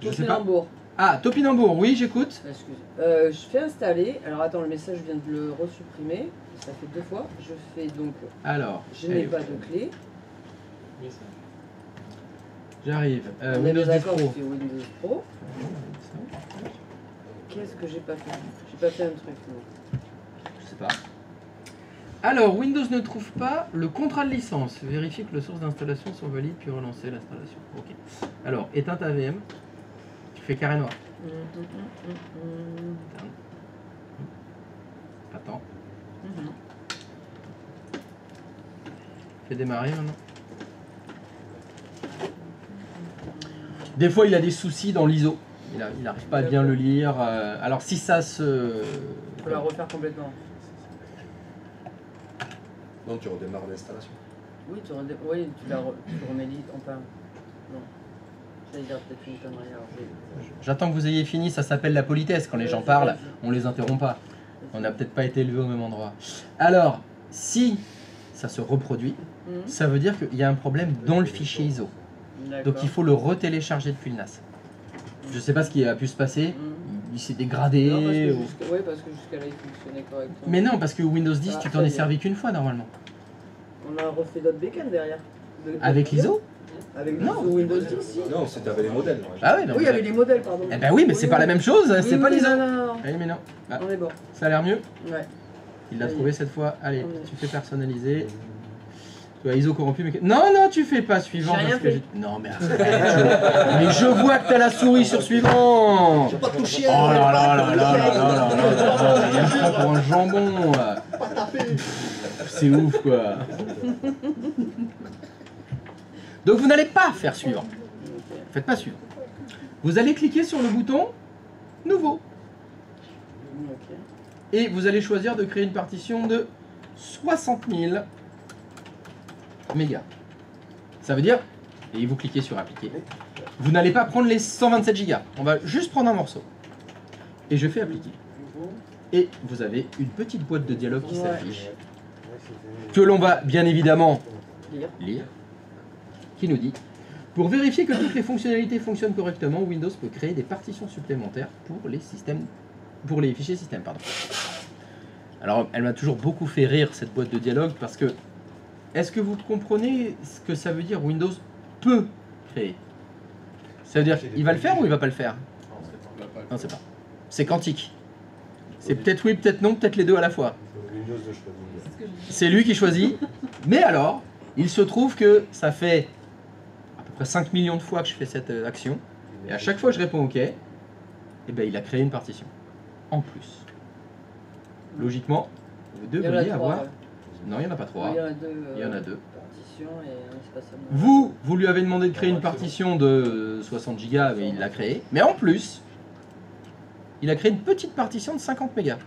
Je sais pas. Topinambour. Ah, Topinambour, oui j'écoute. Excuse. Je fais installer. Alors attends, le message, je viens de le resupprimer. Ça fait 2 fois. Je fais donc. Alors, Je n'ai pas de clé. j'arrive. On est Windows bien 10 d'accord, Pro. je fais Windows Pro. Qu'est-ce que j'ai pas fait? J'ai pas fait un truc. Non. Je sais pas. Alors, Windows ne trouve pas le contrat de licence. Vérifiez que les sources d'installation sont valides, puis relancer l'installation. Ok. Alors, éteins ta VM. Tu fais carré noir. Éteindre. Attends. Fais démarrer maintenant. Des fois, il a des soucis dans l'ISO. Il n'arrive pas à bien le lire. Alors, si ça se... Il faut la refaire complètement. Non, tu redémarres l'installation. Oui, tu remets enfin. Non. J'allais dire peut-être une connerie. Alors, J'attends que vous ayez fini. Ça s'appelle la politesse. Quand les gens parlent, on les interrompt pas. On n'a peut-être pas été élevé au même endroit. Alors, si ça se reproduit, ça veut dire qu'il y a un problème dans le fichier ISO. Donc il faut le retélécharger depuis le NAS. Je sais pas ce qui a pu se passer. Il s'est dégradé. Non, parce que jusqu'à là il fonctionnait correctement. Mais non, parce que Windows 10, tu t'en es servi qu'une fois normalement. On a refait d'autres bécanes derrière. Avec l'ISO? Avec Non. l'ISO Windows 10, si. Non, c'était avec les modèles. Ah oui, non. Oui, il y avait les modèles, pardon. Eh ben oui, mais c'est pas la même chose, c'est pas l'ISO. Non. Oui, mais non. Ah, On est bon. ça a l'air mieux. Ouais. Il l'a Ça y trouvé est. cette fois. Allez, On est- tu fais personnaliser. Tu as ISO corrompu, mais... Non, non, tu fais pas suivant. J'ai rien parce que fait. Non, mais arrête, mais je vois que t'as la souris sur suivant. J'ai pas touché. Oh là là là là là là là là, il me prend pour un jambon. C'est ouf quoi. Donc vous n'allez pas faire suivant. Faites pas suivant. Vous allez cliquer sur le bouton nouveau. Ok. Et vous allez choisir de créer une partition de 60 000 mégas. Ça veut dire, et vous cliquez sur appliquer, vous n'allez pas prendre les 127 gigas. On va juste prendre un morceau. Et je fais appliquer. et vous avez une petite boîte de dialogue qui Ouais. s'affiche, que l'on va bien évidemment Lire. lire, qui nous dit: pour vérifier que toutes les fonctionnalités fonctionnent correctement, Windows peut créer des partitions supplémentaires pour les fichiers système. Pardon. Alors, elle m'a toujours beaucoup fait rire cette boîte de dialogue parce que est-ce que vous comprenez ce que ça veut dire Windows peut créer? Ça veut dire qu'il va le faire ou il va pas le faire? Non, c'est pas. C'est quantique. C'est peut-être oui, peut-être non, peut-être les deux à la fois. Windows de choisir. C'est lui qui choisit. Mais alors, il se trouve que ça fait à peu près 5 millions de fois que je fais cette action. Et à chaque fois que je réponds OK, eh ben, il a créé une partition. En plus. Logiquement, vous Il y en a devriez trois, avoir... ouais. Non, il n'y en a pas trois. Il y en a deux. Il y en a deux. Partitions et un espace à moi. Vous lui avez demandé de créer une partition de 60 Go et il l'a créé. Mais en plus, il a créé une petite partition de 50 mégas.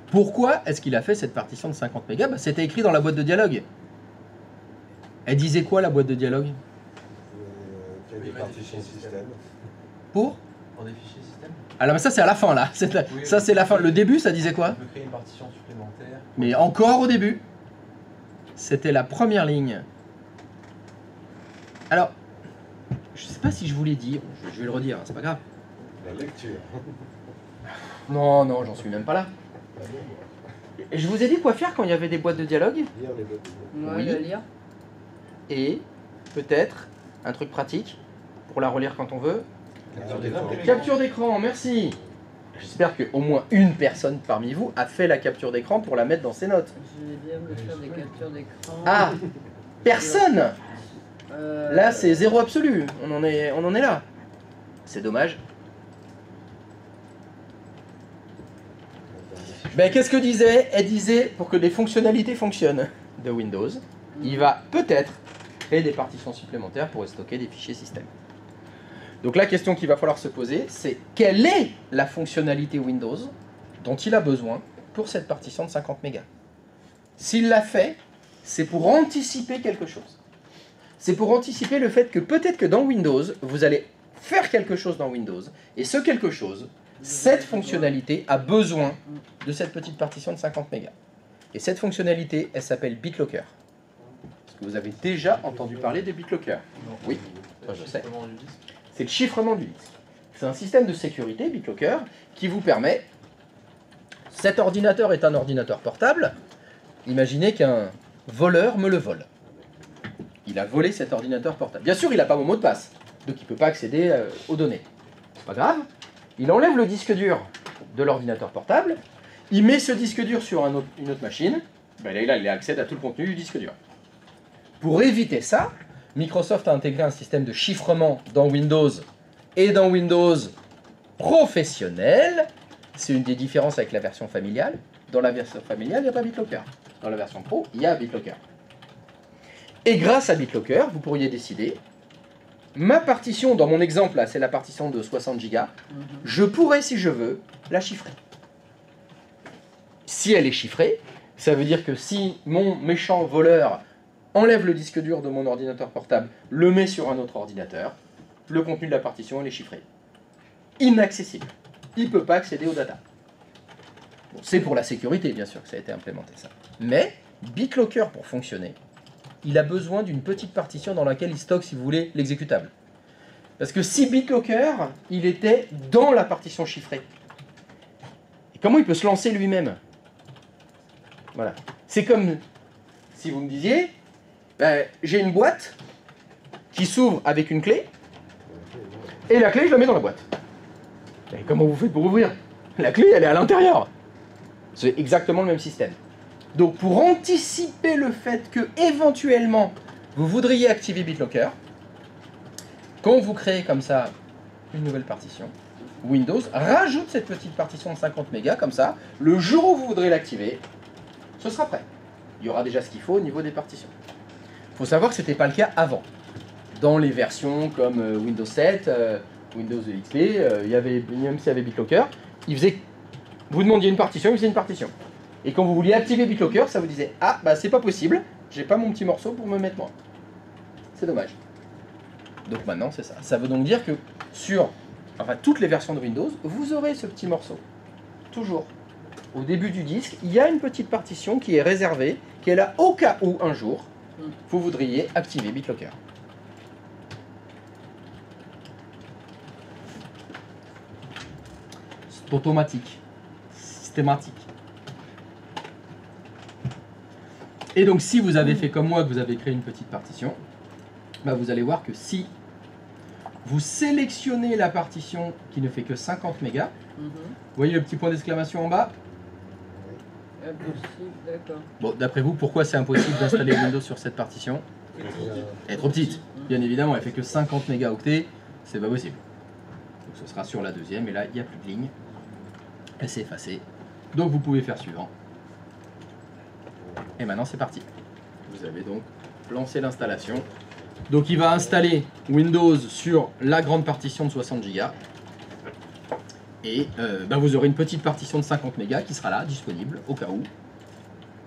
Pourquoi est-ce qu'il a fait cette partition de 50 mégas? Bah, c'était écrit dans la boîte de dialogue. Elle disait quoi, la boîte de dialogue? Qu'il y a des partitions système. Pour Pour des fichiers système. Alors, mais ça, c'est à la fin, là. Ça, c'est la fin. Le début, ça disait quoi? On peut créer une partition supplémentaire. Mais encore au début, c'était la première ligne. Alors, je sais pas si je vous l'ai dit, je vais le redire, c'est pas grave. La lecture. Non, non, j'en suis même pas là. Et je vous ai dit quoi faire quand il y avait des boîtes de dialogue. Lire les boîtes de dialogue. Ouais, Oui. le lire. Et peut-être un truc pratique pour la relire quand on veut. Capture d'écran. Capture d'écran, merci. J'espère qu'au moins une personne parmi vous a fait la capture d'écran pour la mettre dans ses notes. Je vais bien me faire des captures d'écran. Ah, personne. Là, c'est zéro. zéro absolu. On en est là. C'est dommage. Ben, qu'est-ce que disait? Elle disait, pour que les fonctionnalités fonctionnent de Windows, il va peut-être créer des partitions supplémentaires pour stocker des fichiers système. Donc la question qu'il va falloir se poser, c'est quelle est la fonctionnalité Windows dont il a besoin pour cette partition de 50 mégas? S'il l'a fait, c'est pour anticiper quelque chose. C'est pour anticiper le fait que peut-être que dans Windows, vous allez faire quelque chose dans Windows, et ce quelque chose, cette fonctionnalité a besoin de cette petite partition de 50 mégas. Et cette fonctionnalité, elle s'appelle BitLocker. Est-ce que vous avez déjà entendu parler de BitLocker? Oui, ça, je sais. C'est le chiffrement du disque. C'est un système de sécurité, BitLocker, qui vous permet... Cet ordinateur est un ordinateur portable. Imaginez qu'un voleur me le vole. Il a volé cet ordinateur portable. Bien sûr, il n'a pas mon mot de passe, donc il ne peut pas accéder aux données. C'est pas grave. Il enlève le disque dur de l'ordinateur portable, il met ce disque dur sur une autre machine, ben là, il accède à tout le contenu du disque dur. Pour éviter ça, Microsoft a intégré un système de chiffrement dans Windows et dans Windows professionnel. C'est une des différences avec la version familiale. Dans la version familiale, il n'y a pas BitLocker. Dans la version Pro, il y a BitLocker. Et grâce à BitLocker, vous pourriez décider, ma partition, dans mon exemple, là, c'est la partition de 60 Go, je pourrais, si je veux, la chiffrer. Si elle est chiffrée, ça veut dire que si mon méchant voleur enlève le disque dur de mon ordinateur portable, le met sur un autre ordinateur, le contenu de la partition, il est chiffré. Inaccessible. Il ne peut pas accéder aux data. Bon, c'est pour la sécurité, bien sûr, que ça a été implémenté, ça. Mais, BitLocker, pour fonctionner, il a besoin d'une petite partition dans laquelle il stocke, si vous voulez, l'exécutable. Parce que si BitLocker, il était dans la partition chiffrée, et comment il peut se lancer lui-même? Voilà. C'est comme si vous me disiez, ben, j'ai une boîte qui s'ouvre avec une clé, et la clé, je la mets dans la boîte. Et comment vous faites pour ouvrir? La clé, elle est à l'intérieur. C'est exactement le même système. Donc, pour anticiper le fait que, éventuellement, vous voudriez activer BitLocker, quand vous créez comme ça une nouvelle partition, Windows rajoute cette petite partition de 50 mégas, comme ça, le jour où vous voudrez l'activer, ce sera prêt. Il y aura déjà ce qu'il faut au niveau des partitions. Il faut savoir que ce n'était pas le cas avant. Dans les versions comme Windows 7, Windows XP, même s'il y avait BitLocker, vous demandiez une partition, il faisait une partition. Et quand vous vouliez activer BitLocker, ça vous disait « Ah, bah c'est pas possible, j'ai pas mon petit morceau pour me mettre moi. » C'est dommage. Donc maintenant, c'est ça. Ça veut donc dire que sur enfin toutes les versions de Windows, vous aurez ce petit morceau. Toujours. Au début du disque, il y a une petite partition qui est réservée, qui est là au cas où un jour, vous voudriez activer BitLocker. C'est automatique, systématique. Et donc si vous avez fait comme moi, que vous avez créé une petite partition, bah, vous allez voir que si vous sélectionnez la partition qui ne fait que 50 mégas, vous voyez le petit point d'exclamation en bas? Impossible, d'accord. Bon, d'après vous, pourquoi c'est impossible d'installer Windows sur cette partition? Elle est trop petite. Bien évidemment, elle fait que 50 mégaoctets, c'est pas possible. Donc ce sera sur la deuxième, et là, il n'y a plus de ligne. Elle s'est effacée. Donc vous pouvez faire suivant. Et maintenant, c'est parti. Vous avez donc lancé l'installation. Donc il va installer Windows sur la grande partition de 60 Go. Et bah, vous aurez une petite partition de 50 mégas qui sera là, disponible, au cas où,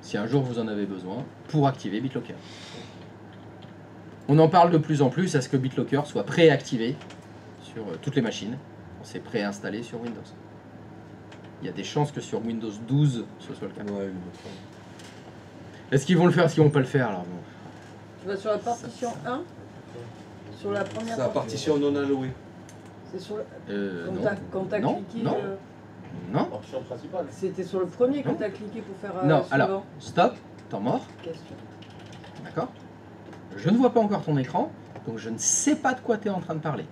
si un jour vous en avez besoin, pour activer BitLocker. On en parle de plus en plus à ce que BitLocker soit préactivé sur toutes les machines. C'est préinstallé sur Windows. Il y a des chances que sur Windows 12, ce soit le cas. Ouais, Est-ce qu'ils vont le faire? Est-ce qu'ils vont pas le faire? Alors, bon. Tu vas sur la partition 1? Sur la première c'est la partition non allouée. C'est sur le... Non. Quand t'as Non, cliqué... non. Non. Partition principale. C'était sur le premier quand Non. t'as cliqué pour faire Non, suivant. alors, stop, temps mort. Question. D'accord? Je ne vois pas encore ton écran, donc je ne sais pas de quoi tu es en train de parler.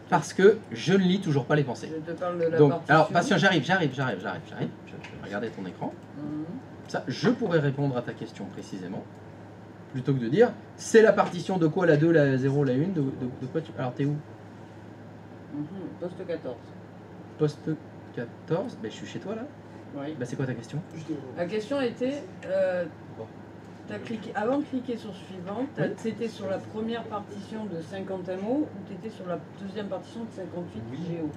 Parce que je ne lis toujours pas les pensées. Je te parle de la Donc, partition... alors, patient, j'arrive. Je vais regarder ton écran. Mhm. Ça, je pourrais répondre à ta question précisément. Plutôt que de dire, c'est la partition de quoi, la 2, la 0, la 1, de quoi tu... Alors, t'es où? Poste 14. Poste 14, ben, je suis chez toi là. Oui. Ben, c'est quoi ta question? La question était, t'as cliqué, avant de cliquer sur suivant, t'étais sur la première partition de 50 MO ou t'étais sur la deuxième partition de 58 GO?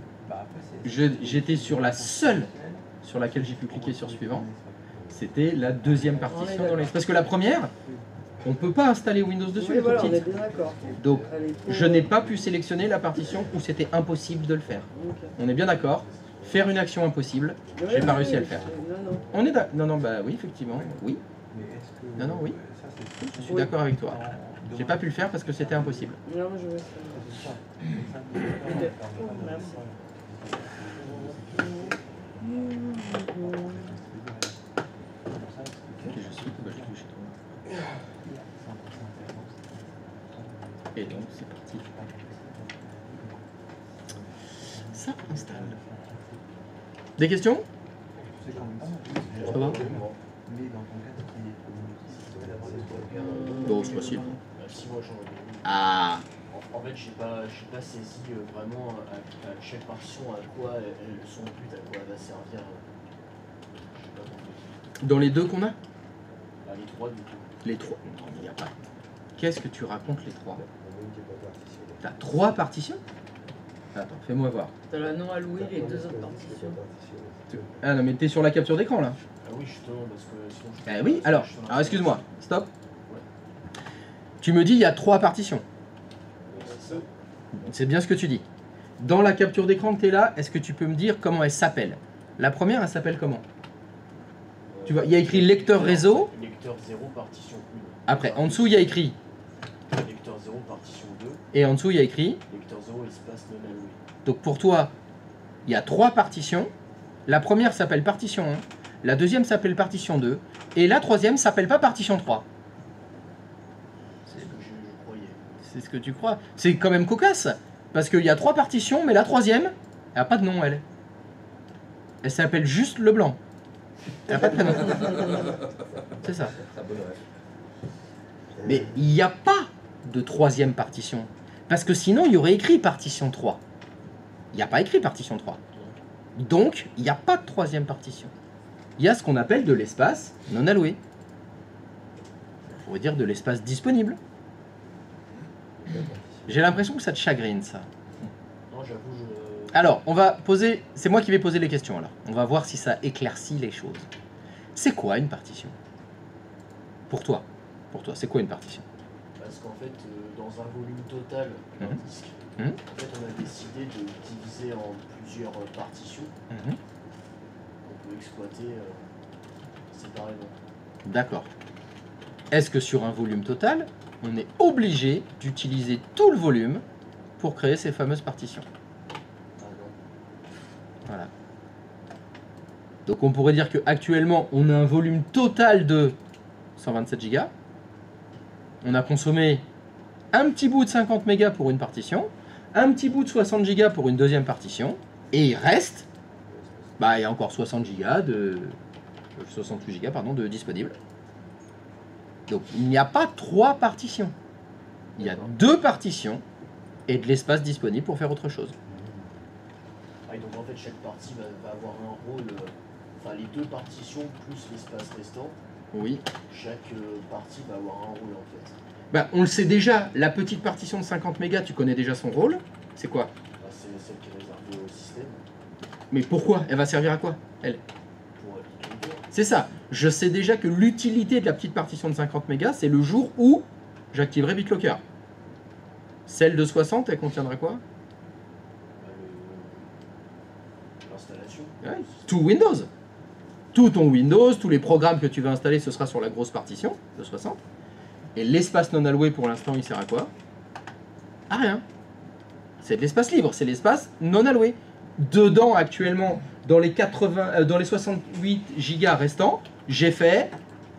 J'étais sur la seule sur laquelle j'ai pu cliquer sur suivant. C'était la deuxième partition dans les... Parce que la première, on ne peut pas installer Windows dessus, Oui, elle est voilà, trop on est petite. bien d'accord. Donc, Elle est trop- je n'ai pas pu sélectionner la partition où c'était impossible de le faire. Ok. On est bien d'accord. Faire une action impossible, Ouais, j'ai pas ouais, réussi à le faire. Non, non. On est d'accord. Non, non, bah oui, effectivement, oui. Non, non, oui. Je suis d'accord avec toi. J'ai pas pu le faire parce que c'était impossible. Non, mais je vois ça. Ok. Merci. Je suis bah, je suis chez toi. Et donc, c'est parti. Ça installe. Des questions? Ça va? Bon, c'est possible. Si moi j'en ai. Ah, En fait, j'ai pas saisi vraiment à chaque partition à quoi son but, à quoi elle va servir. J'ai pas compris. dans les deux qu'on a? Ah, les trois du coup. Les trois. Non, il n'y a pas. Qu'est-ce que tu racontes les trois? T'as trois partitions? Attends, fais-moi voir. T'as la non allouée, les deux autres partitions. Ah non, mais t'es sur la capture d'écran là. Ah oui, justement, parce que sinon je. Eh oui, alors excuse-moi, stop. Tu me dis il y a trois partitions. C'est bien ce que tu dis. Dans la capture d'écran que tu es là, est-ce que tu peux me dire comment elle s'appelle? La première, elle s'appelle comment? Tu vois, il y a écrit lecteur réseau. Lecteur 0, partition 1. Après, en dessous, il y a écrit. Lecteur 0, partition 2. Et en dessous, il y a écrit. Lecteur 0, espace non alloué. Donc pour toi, il y a trois partitions. La première s'appelle partition 1. La deuxième s'appelle partition 2. Et la troisième s'appelle pas partition 3. C'est ce que je croyais. C'est ce que tu crois. C'est quand même cocasse. Parce qu'il y a trois partitions, mais la troisième, elle n'a pas de nom, elle. Elle s'appelle juste Leblanc. Elle n'a pas de prénom. C'est ça. Mais il n'y a pas de troisième partition. Parce que sinon, il y aurait écrit partition 3. Il n'y a pas écrit partition 3. Donc, il n'y a pas de troisième partition. Il y a ce qu'on appelle de l'espace non alloué. On pourrait dire de l'espace disponible. J'ai l'impression que ça te chagrine, ça. Non, j'avoue, Alors, on va poser... C'est moi qui vais poser les questions, alors. On va voir si ça éclaircit les choses. C'est quoi une partition? Pour toi, c'est quoi une partition? Parce qu'en fait, dans un volume total d'un Mhm. disque, Mhm. en fait, on a décidé de diviser divisé en plusieurs partitions Mhm. qu'on peut exploiter séparément. D'accord. Est-ce que sur un volume total, on est obligé d'utiliser tout le volume pour créer ces fameuses partitions? Ah non. Voilà. Donc on pourrait dire qu'actuellement, on a un volume total de 127 Go. On a consommé un petit bout de 50 mégas pour une partition, un petit bout de 60 Go pour une deuxième partition, et il reste, il y a encore 60 Go de 68 Go pardon, de disponibles. Donc il n'y a pas 3 partitions. Il y a 2 partitions et de l'espace disponible pour faire autre chose. Ah, et donc en fait chaque partie va avoir un rôle, enfin les 2 partitions plus l'espace restant, Oui. chaque partie va avoir un rôle en fait. On le sait déjà, la petite partition de 50 mégas, tu connais déjà son rôle. C'est quoi? Bah, c'est celle qui est réservée au système Mais pourquoi? Elle va servir à quoi, elle? pour appliquer le cœur. C'est ça. Je sais déjà que l'utilité de la petite partition de 50 mégas, c'est le jour où j'activerai BitLocker. Celle de 60, elle contiendra quoi? L'installation. Ouais. Tout Windows. Tout ton Windows, tous les programmes que tu vas installer, ce sera sur la grosse partition de 60. Et l'espace non alloué, pour l'instant, il sert à quoi? À rien. C'est de l'espace libre, c'est l'espace non alloué. Dedans, actuellement, dans les 68 gigas restants, j'ai fait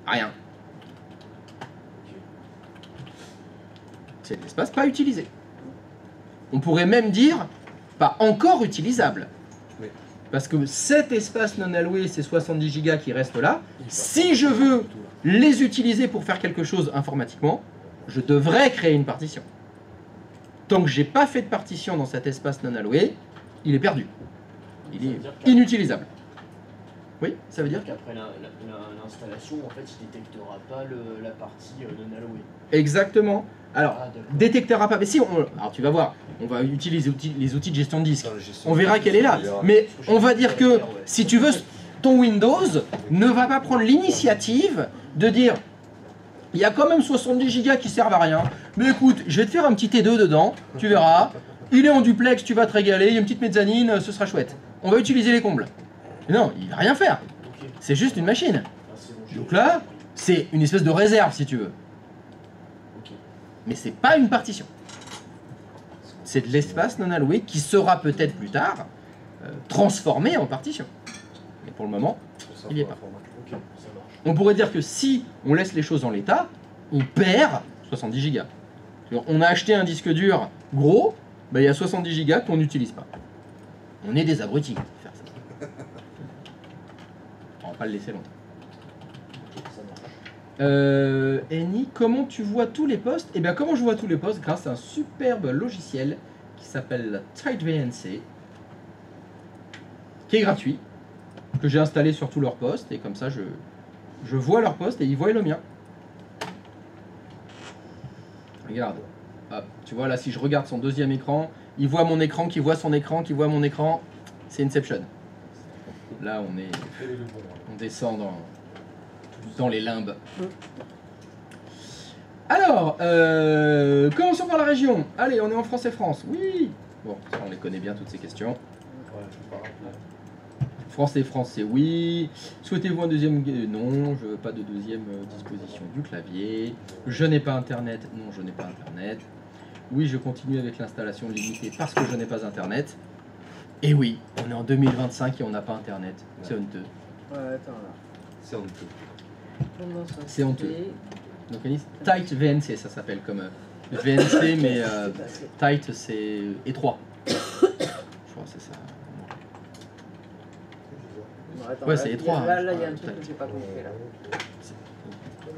rien. C'est de l'espace pas utilisé. On pourrait même dire pas encore utilisable. Oui. Parce que cet espace non alloué, ces 70 gigas qui restent là, si je veux les utiliser pour faire quelque chose informatiquement, je devrais créer une partition. Tant que j'ai pas fait de partition dans cet espace non alloué, il est perdu. Il est inutilisable. Oui, ça veut dire qu'après l'installation, en fait, il détectera pas la partie non allouée. exactement. Alors, Ah, d'accord. détectera pas. Mais si, alors tu vas voir, on va utiliser les outils de gestion de disque. Dans la gestion On verra de qu'elle est là. disque, Mais on va dire que si tu veux, ton Windows ne va pas prendre l'initiative de dire il y a quand même 70 gigas qui servent à rien. Mais écoute, je vais te faire un petit T2 dedans, tu verras. Il est en duplex, tu vas te régaler, il y a une petite mezzanine, ce sera chouette. On va utiliser les combles. Mais non, il va rien faire. Ok. C'est juste une machine. Ah, c'est bon, j'ai Donc là, compris. c'est une espèce de réserve si tu veux. Ok. Mais c'est pas une partition. C'est de l'espace non alloué qui sera peut-être plus tard transformé en partition. Mais pour le moment, il y est pas. Ok, ça marche. On pourrait dire que si on laisse les choses en l'état, on perd 70 gigas. C'est-à-dire, on a acheté un disque dur gros, il y a 70 gigas qu'on n'utilise pas. On est des abrutis pour faire ça. On va pas le laisser longtemps. Ok, ça marche. Annie, comment tu vois tous les postes? Eh bien, comment je vois tous les postes? Grâce à un superbe logiciel qui s'appelle TightVNC, qui est gratuit, que j'ai installé sur tous leurs postes, et comme ça, je vois leurs postes et ils voient le mien. Regarde. Hop, tu vois là, si je regarde son deuxième écran, il voit mon écran, qui voit son écran, qui voit mon écran. C'est Inception. Là, on descend dans les limbes. Alors, commençons par la région. Allez, on est en France. Oui. Bon, ça, on les connaît bien toutes ces questions. France et français, oui. Souhaitez-vous un deuxième... Non, je veux pas de deuxième disposition du clavier. Je n'ai pas Internet. Non, je n'ai pas Internet. Oui, je continue avec l'installation limitée parce que je n'ai pas Internet. Et oui, on est en 2025 et on n'a pas Internet. C'est honteux. Ouais, attends là. C'est honteux. Comment ça C'est honteux. fait Donc, Anis, Tight VNC, ça s'appelle comme VNC, mais Tight, c'est étroit. Je crois que c'est ça. Non, attends, Ouais, là, c'est il y a- étroit, Là, hein, là, il y a je un crois, truc que j'ai pas compris là.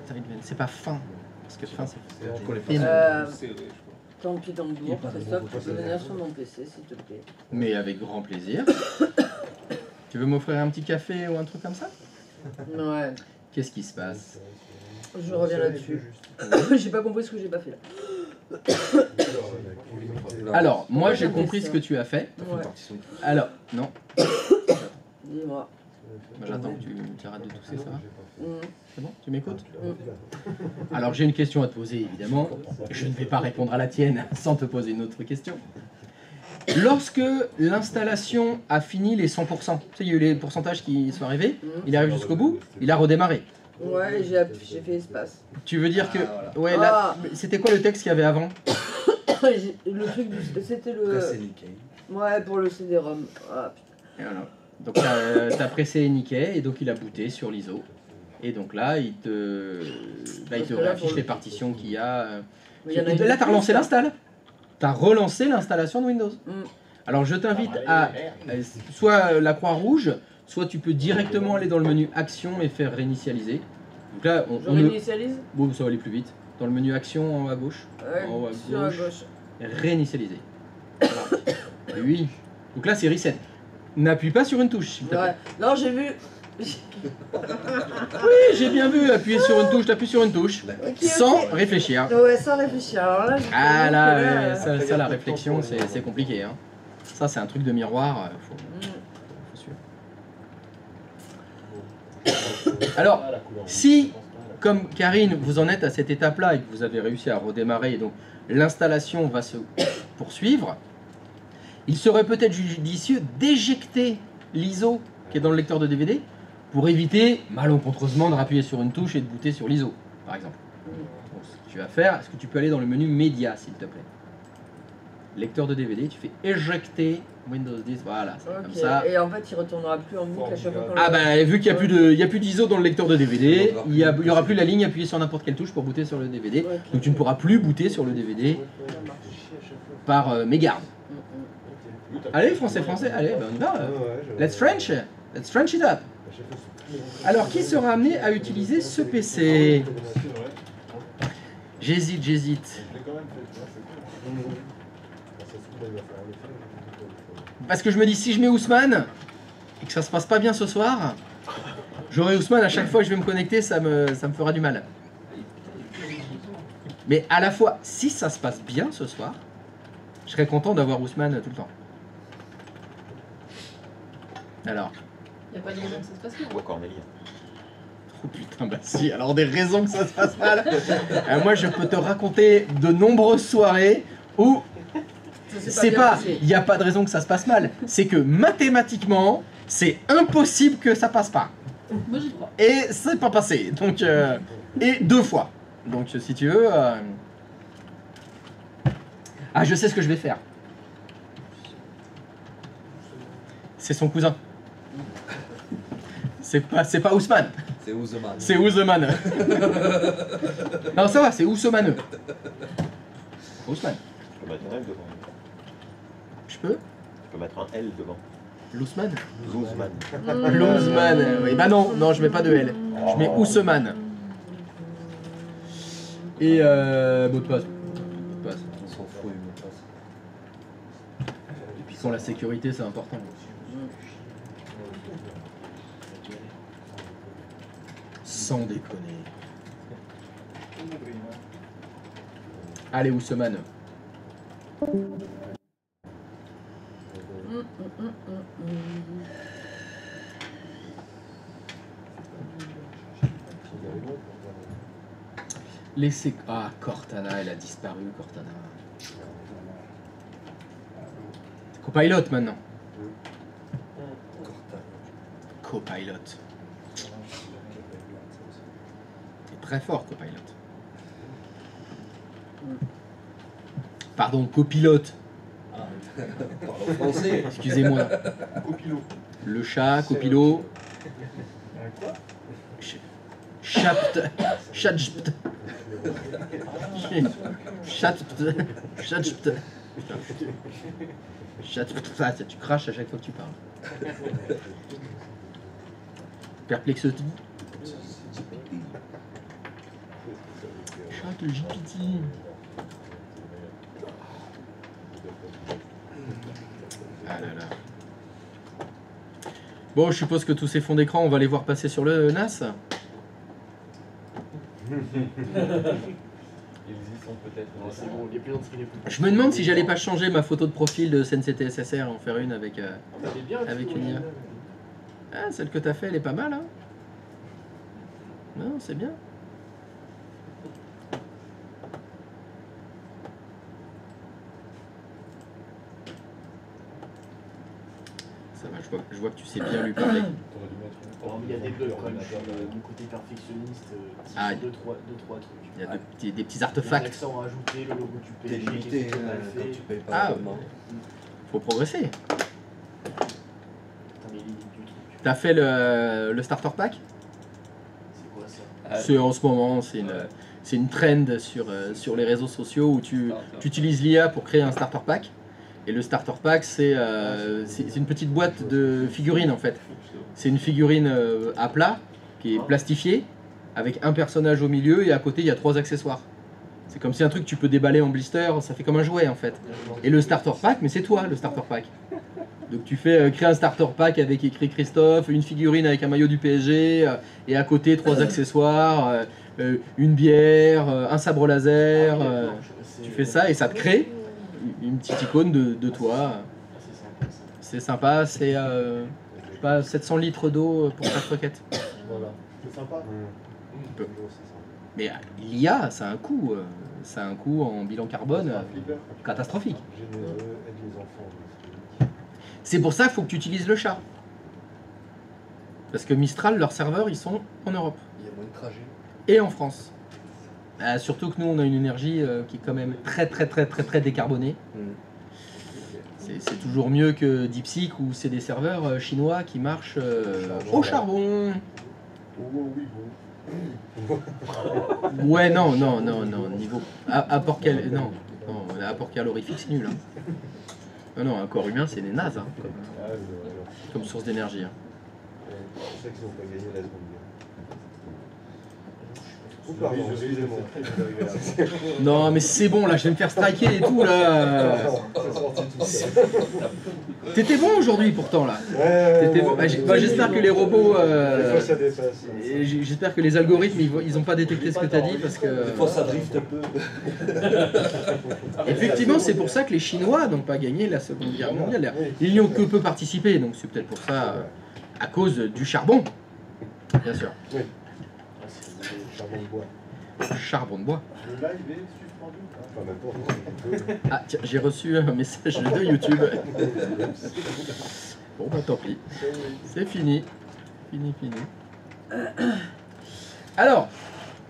Tight VNC, c'est pas fin. Parce que fin, c'est On connaît pas énorme. ça. Tant pis dans le Il est dos, pas Christophe, bon, tu peux venir sur mon PC s'il te plaît. Mais avec grand plaisir. Tu veux m'offrir un petit café ou un truc comme ça? Ouais, Qu'est-ce qui se passe? je reviens là-dessus. J'ai pas compris ce que j'ai pas fait là. Alors, moi Ouais, j'ai j'aime compris ça. ce que tu as fait. Ouais, Alors, non. dis-moi. Moi, j'attends que tu arrêtes de tousser, ça va? Mmh. C'est bon? Tu m'écoutes? Alors, j'ai une question à te poser, évidemment. Je ne vais pas répondre à la tienne sans te poser une autre question. Lorsque l'installation a fini les 100%, tu sais, il y a eu les pourcentages qui sont arrivés, il arrive jusqu'au bout, il a redémarré. Ouais, j'ai fait espace. Tu veux dire que... voilà. Ouais, là, c'était quoi le texte qu'il y avait avant? Le truc c'était le... Pressé nickel. Ouais, pour le CD-ROM. Ah, putain. Et voilà. Donc t'as pressé Nikkei et donc il a booté sur l'ISO. Et donc là, il te Parce que là, réaffiche pour les le- partitions qu'il y a. Mais il y en a Et une là, t'as plus, relancé là. l'install. T'as relancé l'installation de Windows. Mm. Alors je t'invite à soit la croix rouge, soit tu peux directement aller dans le menu Action et faire réinitialiser. Donc là, Je réinitialise. Bon, ça va aller plus vite. Dans le menu Action en haut à gauche. Ouais, En haut à sur la gauche. gauche. Réinitialiser. Voilà. Oui. Donc là, c'est reset. N'appuie pas sur une touche, s'il te plaît. Ouais. Non, j'ai vu. Oui, j'ai bien vu, appuyer sur une touche, t'appuies sur une touche, Ok, sans ok. réfléchir. Ouais, sans réfléchir. Alors là, j'ai Ah compris là, que ouais, ça, la réflexion, c'est compliqué. Hein. Ça, c'est un truc de miroir. Faut suivre. Alors, si, comme Karine, vous en êtes à cette étape-là et que vous avez réussi à redémarrer, et donc l'installation va se poursuivre, il serait peut-être judicieux d'éjecter l'ISO qui est dans le lecteur de DVD pour éviter malencontreusement de rappuyer sur une touche et de booter sur l'ISO, par exemple. Donc, ce que tu vas faire, est-ce que tu peux aller dans le menu Média, s'il te plaît? Lecteur de DVD, tu fais éjecter Windows 10, voilà, c'est comme Ok. ça. Et en fait, il retournera plus en boucle à chaque fois qu'on Ah le- bah vu qu'il n'y a plus d'ISO dans le lecteur de DVD, il y aura plus la ligne appuyée sur n'importe quelle touche pour booter sur le DVD. Ok. Donc tu ne pourras plus booter sur le DVD par mégarde. Allez français, allez, ben on y va. Let's French it up. Alors qui sera amené à utiliser ce PC? J'hésite. Je l'ai quand même fait, tu vois, c'est cool. Parce que je me dis, si je mets Ousmane, et que ça se passe pas bien ce soir, j'aurai Ousmane à chaque fois que je vais me connecter, ça me fera du mal. Mais à la fois, si ça se passe bien ce soir, je serais content d'avoir Ousmane tout le temps. Alors. Il n'y a pas de raison que ça se passe bien. Ou à Cornelia. Oh putain, bah si, alors des raisons que ça se passe mal. Moi, je peux te raconter de nombreuses soirées où c'est pas, il n'y a pas de raison que ça se passe mal. C'est que mathématiquement, c'est impossible que ça passe pas. Moi j'y crois. Et c'est pas passé. Donc, et 2 fois. Donc, si tu veux. Ah, je sais ce que je vais faire. C'est son cousin. C'est pas Ousmane. C'est Ousmane. C'est Ousmane. Non, ça va, c'est Ousmane. Ousmane. Tu peux mettre un L devant. Je peux Tu peux mettre un L devant. L'Ousmane. Louzman. L'Ousmane. Oui, bah non, je mets pas de L. Je mets Ousmane. Et mot de passe. Mot de passe. On s'en fout, il me passe. Et puis pour la sécurité, c'est important. Sans déconner. Allez, Ousmane. Laissez... Ah, Cortana, elle a disparu, Cortana. Copilot maintenant. Copilot. C'est très fort, Copilot. Pardon, copilote. Parle français. Excusez-moi. Copilot. Le chat, copilot. Chapt. Chapt. Chapt. Chapt. Tu craches à chaque fois que tu parles. Perplexity. Chat GPT. Ah là là. Bon, je suppose que tous ces fonds d'écran, on va les voir passer sur le NAS. Ils y sont peut-être. C'est bon, les plantes, il est plus. Je me demande si j'allais pas changer ma photo de profil de SNCTSSR et en faire une avec, Elle est bien, avec tu une IA. vois. Ah, celle que t'as fait, elle est pas mal, hein. Non, c'est bien. Ça va, je vois que tu sais bien lui parler. T'aurais dû mettre une Alors, il y a des bugs quand même, ordinateur. mon côté perfectionniste, Ah, deux, trois trucs. Il y a des petits Les artefacts. accents à ajouter, le logo du T'es PSG, limité qui est mal quand fait. tu payes pas Ah. l'abonnement. Faut progresser. Putain, mais limite du truc. T'as fait le starter pack? C'est quoi ça? C'est en ce moment, c'est une trend sur les réseaux sociaux où tu utilises l'IA pour créer un starter pack. Et le starter pack, c'est une petite boîte de figurines en fait. C'est une figurine à plat qui est plastifiée avec un personnage au milieu et à côté il y a 3 accessoires. C'est comme si un truc tu peux déballer en blister, ça fait comme un jouet en fait. Et le starter pack, mais c'est toi le starter pack. Donc tu fais créer un starter pack avec écrit Christophe, une figurine avec un maillot du PSG et à côté 3 accessoires, une bière, un sabre laser. Tu fais ça et ça te crée une petite icône de toi. C'est sympa, c'est je sais pas, 700 litres d'eau pour chaque requête. Voilà. C'est sympa. Peu. Mais l'IA, ça a un coût. Ça a un coût en bilan carbone catastrophique. Généreux, aide les enfants. C'est pour ça qu'il faut que tu utilises le chat. Parce que Mistral, leurs serveurs, ils sont en Europe. Il y a moins de trajets. Et en France. Surtout que nous, on a une énergie qui est quand même très décarbonée. C'est toujours mieux que DeepSeek où c'est des serveurs chinois qui marchent au charbon. Ouais, non, niveau apport calorifique, c'est nul. Hein. Non, un corps humain, c'est des nazes, hein, comme source d'énergie. Hein. C'est pour ça qu'ils n'ont pas gagné la seconde guerre. Pardon, excusez-moi. Non, mais c'est bon, là, je vais me faire striker et tout, là. T'étais bon aujourd'hui, pourtant, là. T'étais bon. J'espère que les robots... Ça dépasse. J'espère que les algorithmes, ils ont pas détecté ce que t'as dit, parce que... Des fois, ça drift un peu. Effectivement, c'est pour ça que les Chinois n'ont pas gagné la Seconde Guerre mondiale. Ils n'y ont que peu participé, donc c'est peut-être pour ça, à cause du charbon, bien sûr. Oui. Charbon de bois. Charbon de bois. Le live est suspendu. Enfin, n'importe. Ah, tiens, j'ai reçu un message de YouTube. Bon, bah tant pis. C'est fini. Fini. Alors,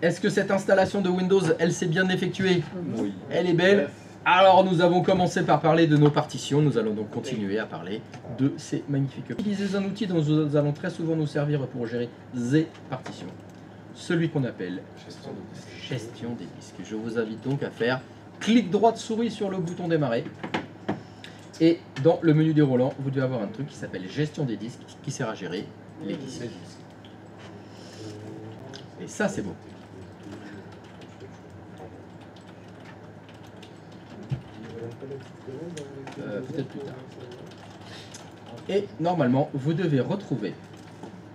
est-ce que cette installation de Windows, elle s'est bien effectuée? Oui. Elle est belle. Alors, nous avons commencé par parler de nos partitions. Nous allons donc continuer à parler de ces magnifiques. Utilisez un outil dont nous allons très souvent nous servir pour gérer des partitions. Celui qu'on appelle gestion des disques. Je vous invite donc à faire clic droit de souris sur le bouton démarrer. Et dans le menu déroulant, vous devez avoir un truc qui s'appelle gestion des disques qui sert à gérer les disques. Et ça, c'est beau. Peut-être plus tard. Et normalement, vous devez retrouver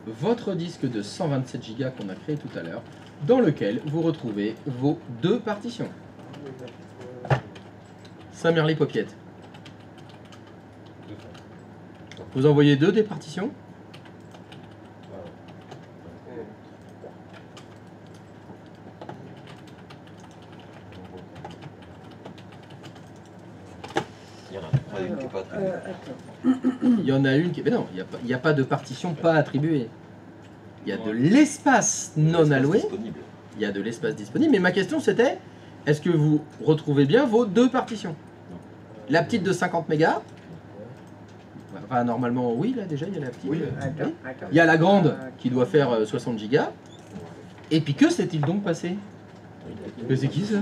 votre disque de 127 Go qu'on a créé tout à l'heure, dans lequel vous retrouvez vos 2 partitions. Saint-Merly Popiette. Vous envoyez 2 des partitions. Il y en a une qui... Mais non, il n'y a pas de partition pas attribuée. Il y a de l'espace non alloué. Il y a de l'espace disponible. Mais ma question c'était, est-ce que vous retrouvez bien vos 2 partitions? La petite de 50 mégas. Enfin, normalement, oui, là déjà, il y a la petite. Oui. Il y a la grande qui doit faire 60 gigas. Et puis que s'est-il donc passé? Mais c'est qui ça?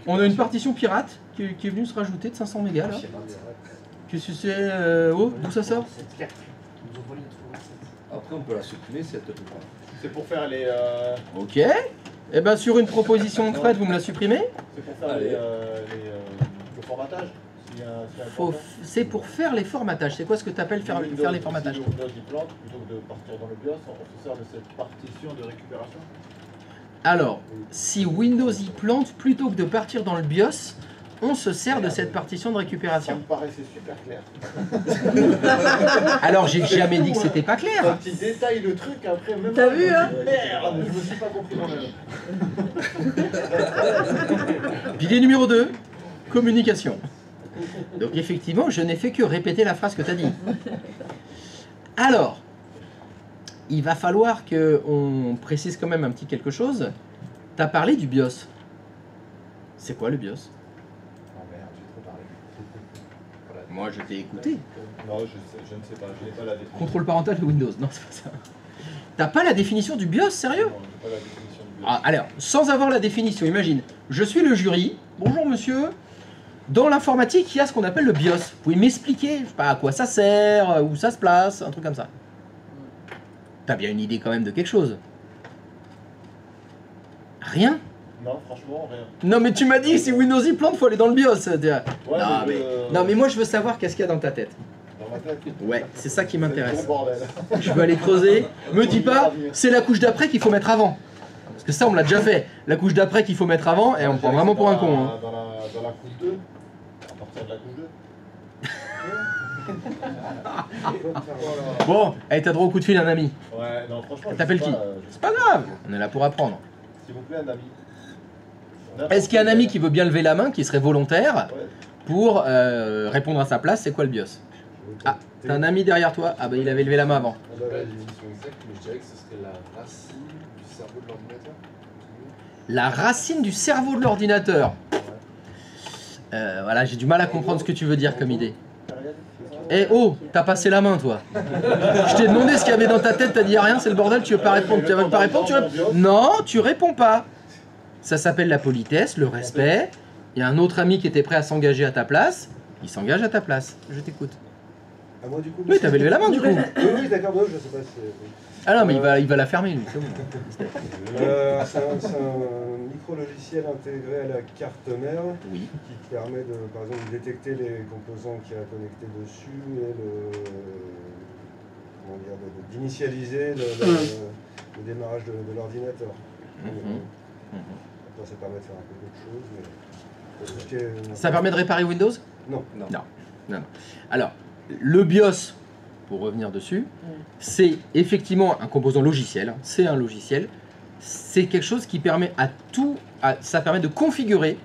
On a une partition pirate qui est venue se rajouter de 500 mégas là. Qu'est-ce que c'est? Oh, d'où ça sort? Après, on peut la supprimer si elle te plaît pas. C'est pour faire les. Ok. Et ben sur une proposition de Fred, vous me la supprimez? C'est pour faire le formatage. C'est pour faire les formatages. C'est quoi ce que tu appelles faire les formatages? Si Windows il plante, plutôt que de partir dans le BIOS, on se sert de cette partition de récupération. Alors, si Windows y plante, plutôt que de partir dans le BIOS, on se sert de cette partition de Ça récupération. me paraissait super clair. Alors, j'ai jamais dit que c'était pas Quand clair. il détaille le truc, après même. T'as vu, hein? Merde, je me suis pas compris moi-même. Pilier numéro 2, communication. Donc effectivement, je n'ai fait que répéter la phrase que tu as dit. Alors, il va falloir qu'on précise quand même un petit quelque chose. Tu as parlé du BIOS. C'est quoi le BIOS? Oh merde, j'ai trop parlé. Voilà. Moi, je t'ai écouté. Non, je ne sais pas, je n'ai pas la définition. Contrôle parental de Windows. Non, c'est pas ça. T'as pas la définition du BIOS, sérieux? Non, je n'ai pas la définition du BIOS. Ah, alors, sans avoir la définition, imagine, je suis le jury. Bonjour monsieur. Dans l'informatique, il y a ce qu'on appelle le BIOS. Vous pouvez m'expliquer, je sais pas, à quoi ça sert, où ça se place, un truc comme ça. T'as bien une idée quand même de quelque chose? Rien? Non, franchement, rien. Non mais tu m'as dit, si Windows y plante, faut aller dans le BIOS. Ouais, Non mais moi je veux savoir qu'est-ce qu'il y a dans ta tête. Dans ma tête. Ouais, c'est ça qui m'intéresse. C'est bon bordel. Je veux aller creuser. Me dis pas, c'est la couche d'après qu'il faut mettre avant. Parce que ça, on l'a déjà fait. La couche d'après qu'il faut mettre avant, et on prend vraiment pour un con. Hein. Dans la couche 2. À partir de la couche 2. Bon, hey, t'as droit au coup de fil d'un ami. Ouais, non, franchement. je T'appelles sais qui? pas, je sais C'est pas grave, on est là pour apprendre. S'il vous plaît, un ami. Est-ce qu'il y a un ami qui veut bien lever la main, qui serait volontaire Ouais. pour répondre à sa place? C'est quoi le BIOS? Ah, t'as un ami derrière toi? Ah bah il avait levé la main avant. Je sais pas la définition exacte, mais je dirais que ce serait la racine du cerveau de l'ordinateur. La racine du cerveau de l'ordinateur. Voilà, j'ai du mal à comprendre ce que tu veux dire comme idée. Eh oh, t'as passé la main toi. Je t'ai demandé ce qu'il y avait dans ta tête, t'as dit rien, c'est le bordel, tu veux pas répondre. Tu veux pas répondre, Non, tu réponds pas. Ça s'appelle la politesse, le respect. Il y a un autre ami qui était prêt à s'engager à ta place, il s'engage à ta place. Je t'écoute. À moi du coup. Oui, t'avais levé la main du coup. Oui, d'accord, non, je sais pas si. Ah non, mais il va la fermer lui, c'est bon. C'est un micro-logiciel intégré à la carte mère Oui. qui te permet de, par exemple, détecter les composants qu'il y a connectés dessus et d'initialiser le démarrage de l'ordinateur. Après, ça permet de faire un peu d'autres choses. Mais tout ce qui est- Ça permet de réparer Windows? Non. Non. Alors, le BIOS, pour revenir dessus, c'est effectivement un composant logiciel, c'est un logiciel, c'est quelque chose qui permet ça permet de configurer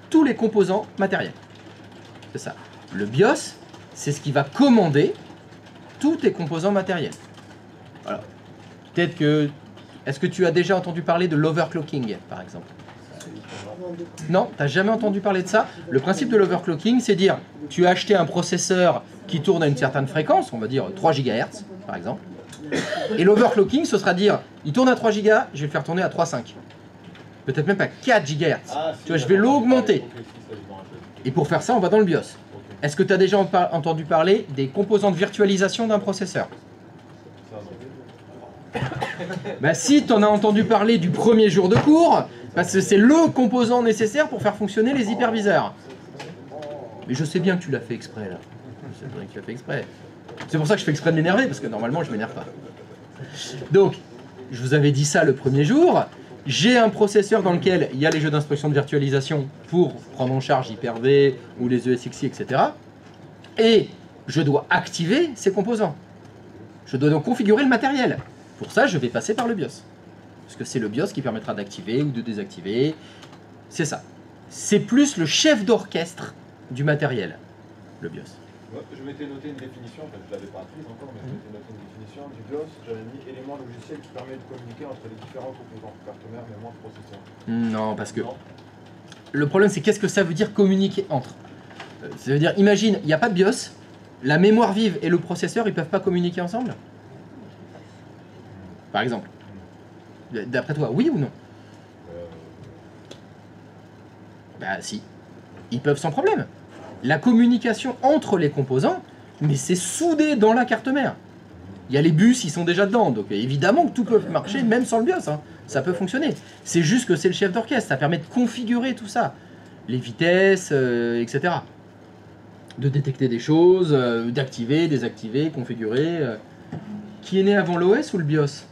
tous les composants matériels. C'est ça. Le BIOS, c'est ce qui va commander tous tes composants matériels. Alors, peut-être que... Est-ce que tu as déjà entendu parler de l'overclocking, par exemple? Non, t'as jamais entendu parler de ça? Le principe de l'overclocking, c'est dire, tu as acheté un processeur qui tourne à une certaine fréquence, on va dire 3 GHz, par exemple. Et l'overclocking, ce sera dire, il tourne à 3 Go, je vais le faire tourner à 3,5. Peut-être même pas 4 GHz. Tu vois, je vais l'augmenter. Et pour faire ça, on va dans le BIOS. Est-ce que tu as déjà entendu parler des composants de virtualisation d'un processeur? Bah si, tu en as entendu parler du premier jour de cours, parce que c'est le composant nécessaire pour faire fonctionner les hyperviseurs. Mais je sais bien que tu l'as fait exprès là. Je sais bien que tu l'as fait exprès. C'est pour ça que je fais exprès de m'énerver, parce que normalement je m'énerve pas. Donc, je vous avais dit ça le premier jour. J'ai un processeur dans lequel il y a les jeux d'instructions de virtualisation pour prendre en charge Hyper-V ou les ESXi, etc. Et je dois activer ces composants. Je dois donc configurer le matériel. Pour ça, je vais passer par le BIOS. Parce que c'est le BIOS qui permettra d'activer ou de désactiver. C'est ça. C'est plus le chef d'orchestre du matériel, le BIOS. Ouais, je m'étais noté une définition, enfin, je ne l'avais pas apprise encore, mais je m'étais noté une définition du BIOS. J'avais mis élément logiciel qui permet de communiquer entre les différents composants, carte mère, mémoire, processeur. Non, parce que Non. le problème, c'est qu'est-ce que ça veut dire communiquer entre? Ça veut dire, imagine, il n'y a pas de BIOS, la mémoire vive et le processeur, ils peuvent pas communiquer ensemble? Par exemple. D'après toi, oui ou non? Bah si. Ils peuvent sans problème. La communication entre les composants, mais c'est soudé dans la carte mère. Il y a les bus, ils sont déjà dedans, donc évidemment que tout peut marcher, même sans le BIOS. Hein. Ça peut fonctionner. C'est juste que c'est le chef d'orchestre, ça permet de configurer tout ça. Les vitesses, etc. De détecter des choses, d'activer, désactiver, configurer. Qui est né avant l'OS ou le BIOS?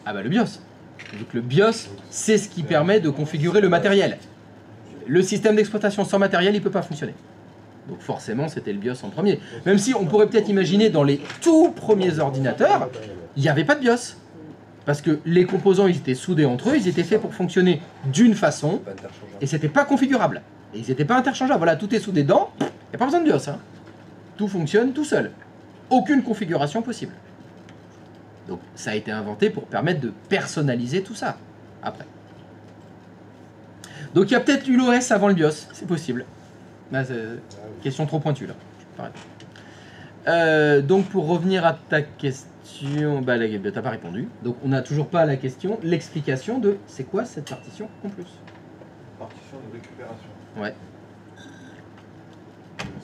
Ah bah le BIOS. Donc le BIOS, c'est ce qui permet de configurer le matériel. Le système d'exploitation sans matériel, il ne peut pas fonctionner. Donc forcément, c'était le BIOS en premier. Même si on pourrait peut-être imaginer dans les tout premiers ordinateurs, il n'y avait pas de BIOS. Parce que les composants, ils étaient soudés entre eux, ils étaient faits pour fonctionner d'une façon, et c'était pas configurable. Et ils n'étaient pas interchangeables. Voilà, tout est sous des dents, il n'y a pas besoin de BIOS. Hein. Tout fonctionne tout seul. Aucune configuration possible. Donc ça a été inventé pour permettre de personnaliser tout ça, après. Donc il y a peut-être eu l'OS avant le BIOS, c'est possible. Là, question trop pointue, là. Donc pour revenir à ta question, bah, t'as pas répondu. Donc on n'a toujours pas la question, l'explication de c'est quoi cette partition en plus. Partition de récupération. Ouais.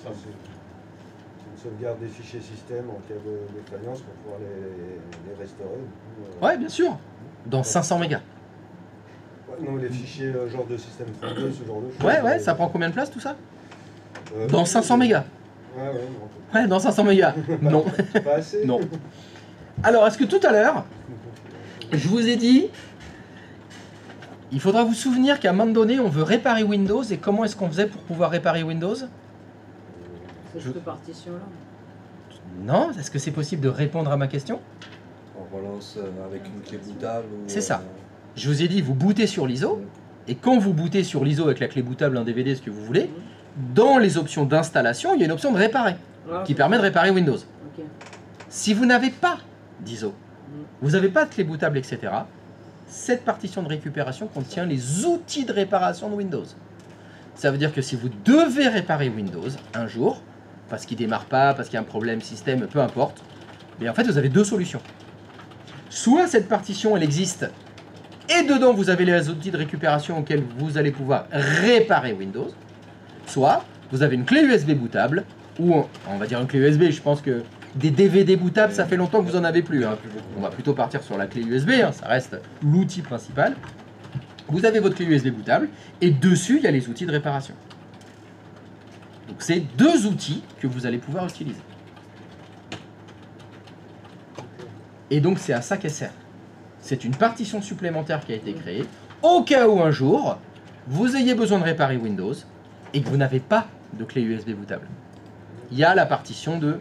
Ça, c'est une sauvegarde des fichiers système en cas de défaillance pour pouvoir les restaurer. Ouais, bien sûr. Dans 500 mégas. Ouais, non, les fichiers genre de système 32, ce genre de choses. Ouais, ça prend combien de place tout ça? Dans 500 mégas. Ouais, non. Ouais, dans 500 mégas. Non. Pas assez. Non. Alors, est-ce que tout à l'heure, je vous ai dit, il faudra vous souvenir qu'à un moment donné, on veut réparer Windows, et comment est-ce qu'on faisait pour pouvoir réparer Windows? Cette partition-là. Non, est-ce que c'est possible de répondre à ma question? On relance avec une clé bootable. C'est ça. Je vous ai dit, vous bootez sur l'ISO, et quand vous bootez sur l'ISO avec la clé bootable, un DVD, ce que vous voulez, dans les options d'installation, il y a une option de réparer, qui permet de réparer Windows. Okay. Si vous n'avez pas d'ISO, vous n'avez pas de clé bootable, etc., cette partition de récupération contient les outils de réparation de Windows. Ça veut dire que si vous devez réparer Windows un jour, parce qu'il ne démarre pas, parce qu'il y a un problème système, peu importe, mais en fait vous avez deux solutions. Soit cette partition elle existe, et dedans vous avez les outils de récupération auxquels vous allez pouvoir réparer Windows, soit vous avez une clé USB bootable, ou on va dire une clé USB, je pense que des DVD bootables, ça fait longtemps que vous n'en avez plus. Hein. On va plutôt partir sur la clé USB, hein, ça reste l'outil principal. Vous avez votre clé USB bootable, et dessus, il y a les outils de réparation. Donc c'est deux outils que vous allez pouvoir utiliser. Et donc c'est à ça qu'elle sert. C'est une partition supplémentaire qui a été créée, au cas où un jour, vous ayez besoin de réparer Windows, et que vous n'avez pas de clé USB bootable. Il y a la partition de...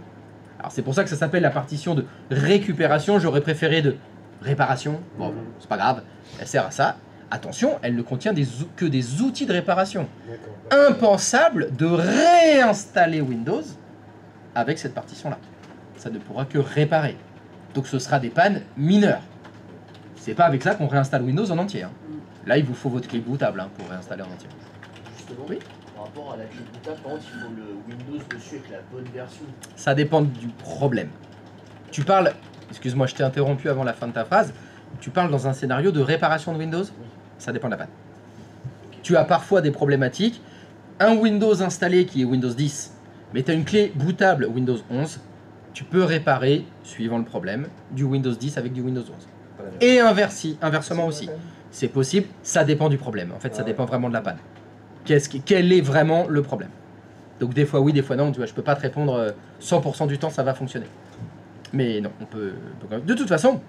Alors c'est pour ça que ça s'appelle la partition de récupération, j'aurais préféré de réparation. Bon, c'est pas grave, elle sert à ça. Attention, elle ne contient que des outils de réparation. Impensable de réinstaller Windows avec cette partition-là. Ça ne pourra que réparer. Donc ce sera des pannes mineures. C'est pas avec ça qu'on réinstalle Windows en entier. Hein. Là, il vous faut votre clé bootable hein, pour réinstaller en entier. Justement, oui. Par rapport à la clé bootable, par contre, il faut le Windows dessus avec la bonne version. Ça dépend du problème. Tu parles, excuse-moi, je t'ai interrompu avant la fin de ta phrase, tu parles dans un scénario de réparation de Windows? Ça dépend de la panne. Tu as parfois des problématiques, un Windows installé qui est Windows 10, mais tu as une clé bootable Windows 11, tu peux réparer, suivant le problème, du Windows 10 avec du Windows 11. Et inversement aussi. C'est possible, ça dépend du problème. En fait, ça dépend vraiment de la panne. Quel est vraiment le problème? Donc des fois oui, des fois non, tu vois, je peux pas te répondre 100% du temps ça va fonctionner. Mais non, on peut... De toute façon,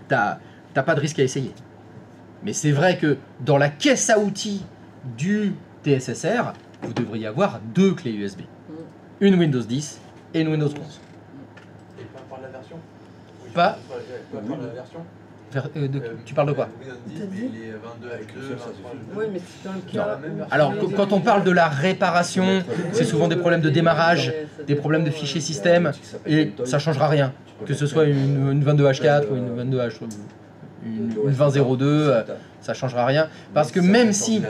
t'as pas de risque à essayer. Mais c'est vrai que dans la caisse à outils du TSSR, vous devriez avoir deux clés USB. Une Windows 10 et une Windows 11. Et pas par la version? Pas par la version? Tu parles de quoi? Windows 10, mais les 22 avec 2, Oui, mais c'est dans le cas... Alors, quand on parle de la réparation, c'est souvent des problèmes de démarrage, des problèmes de fichiers système, et ça ne changera rien. Que ce soit une 22H4 ou une 22H, une 2002, ça ne changera rien. Parce que même si,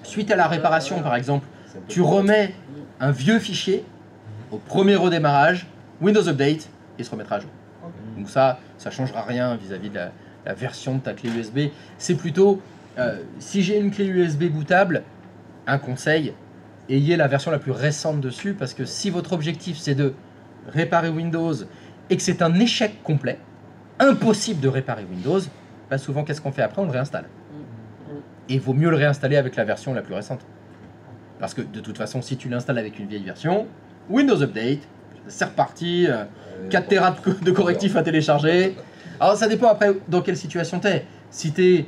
suite à la réparation par exemple, tu remets un vieux fichier, au premier redémarrage, Windows Update, il se remettra à jour. Donc ça ne changera rien vis-à-vis de la version de ta clé USB. C'est plutôt, si j'ai une clé USB bootable, un conseil, ayez la version la plus récente dessus, parce que si votre objectif c'est de réparer Windows et que c'est un échec complet, impossible de réparer Windows, bah souvent qu'est-ce qu'on fait après? On le réinstalle. Et il vaut mieux le réinstaller avec la version la plus récente. Parce que de toute façon, si tu l'installes avec une vieille version, Windows Update, c'est reparti, 4 Tera de correctifs à télécharger. Alors ça dépend après dans quelle situation t'es. Si t'es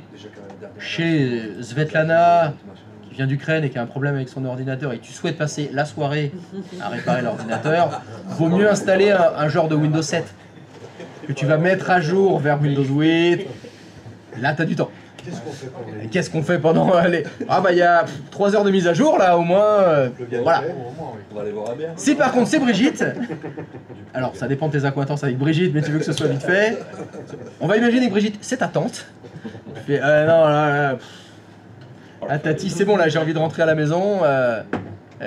chez Svetlana, qui vient d'Ukraine et qui a un problème avec son ordinateur et tu souhaites passer la soirée à réparer l'ordinateur, vaut mieux installer un genre de Windows 7 que tu vas mettre à jour vers Windows 8. Là t'as du temps. Qu'est-ce qu'on fait pour les... Qu'est-ce qu'on fait pendant les... Ah bah il y a 3 heures de mise à jour là au moins. Voilà. On va aller voir la bière. Si par contre c'est Brigitte, alors ça dépend de tes accointances avec Brigitte, mais tu veux que ce soit vite fait. On va imaginer que Brigitte, c'est ta tante. Tu fais, non là, ah Tati, c'est bon là, j'ai envie de rentrer à la maison.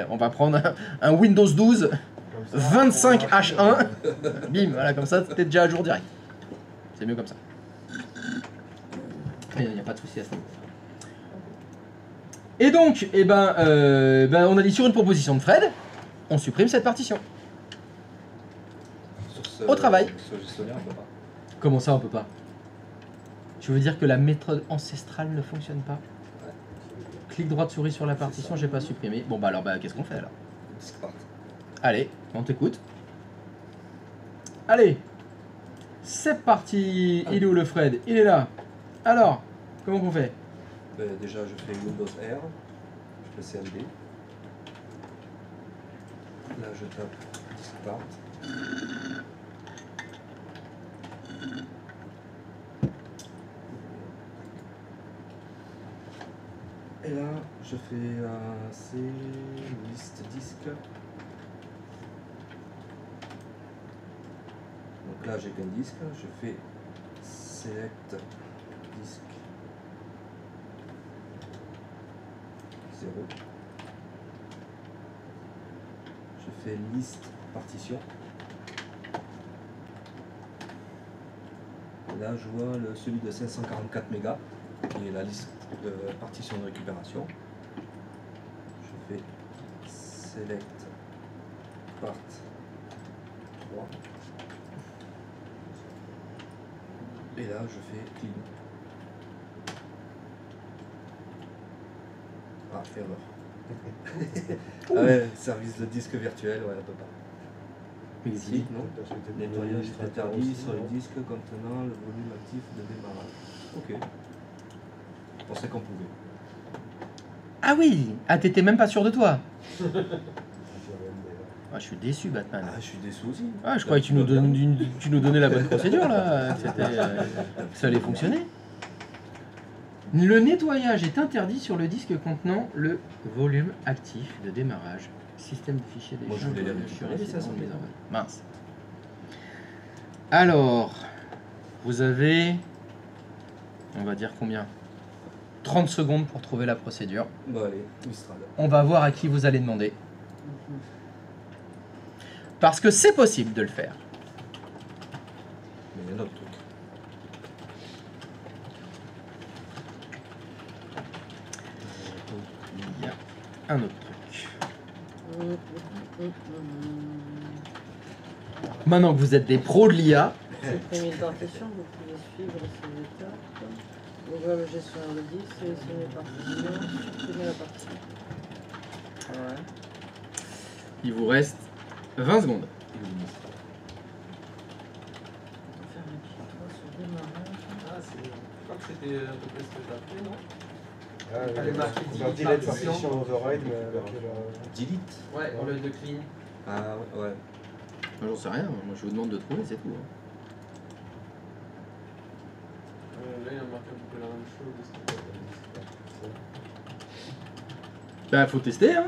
On va prendre un Windows 12, 25 H1. Bim, voilà, comme ça t'es déjà à jour direct. C'est mieux comme ça. Il n'y a pas de souci à ce niveau. Et donc, on a dit sur une proposition de Fred, on supprime cette partition. Au travail. Sur le gestionnaire, on peut pas. Comment ça, on peut pas? Tu veux dire que la méthode ancestrale ne fonctionne pas? Clic droit de souris sur la partition, j'ai pas supprimé. Bon bah alors, qu'est-ce qu'on fait alors? Allez, on t'écoute. Allez, c'est parti. Il est où le Fred? Il est là. Alors, comment on fait? Déjà, je fais Windows R, je fais CMD. Là, je tape Diskpart. Et là, je fais C, liste disque. Donc là, j'ai qu'un disque. Je fais select disque 0. Je fais liste partition. Et là, je vois celui de 544 mégas, qui est la liste de partition de récupération. Je fais select part 3. Et là, je fais clean. Ah, erreur. Ah ouais, service de disque virtuel, ouais, on peut pas. Exit, non? Nettoyage est interdit sur les disques contenant le volume actif de démarrage. Ok. Je pensais qu'on pouvait. Ah oui. Ah, t'étais même pas sûr de toi. Ah, je suis déçu, Batman. Ah, je suis déçu aussi. Ah, je croyais que tu nous donnais la bonne procédure là. Que ça allait fonctionner. Le nettoyage est interdit sur le disque contenant le volume actif de démarrage. Système de fichiers des Moi, je voulais les récupérer, récupérer, ça, c'est c'est bon, mince. Alors, vous avez, on va dire combien? 30 secondes pour trouver la procédure. Bon, allez, Mistral. On va voir à qui vous allez demander. Parce que c'est possible de le faire. Mais il y a un autre truc. Il y a un autre truc. Maintenant que vous êtes des pros de l'IA, Supprimer une partition, vous pouvez suivre ces étapes. Ouvrir le gestionnaire de disque, sélectionner les partitions, supprimer la partition. Ouais. il vous reste 20 secondes. Faire un petit 3 sur démarrage. Ah, je crois que c'était à peu près ce que j'ai appris, non? Ah, Fallait marquer on va delete partition override, mais avec Delete. Ouais, au lieu de clean. Ah ouais. Moi, j'en sais rien, moi je vous demande de trouver, c'est tout. Hein. Là, il a marqué un peu la même chose. Bah, faut tester, hein.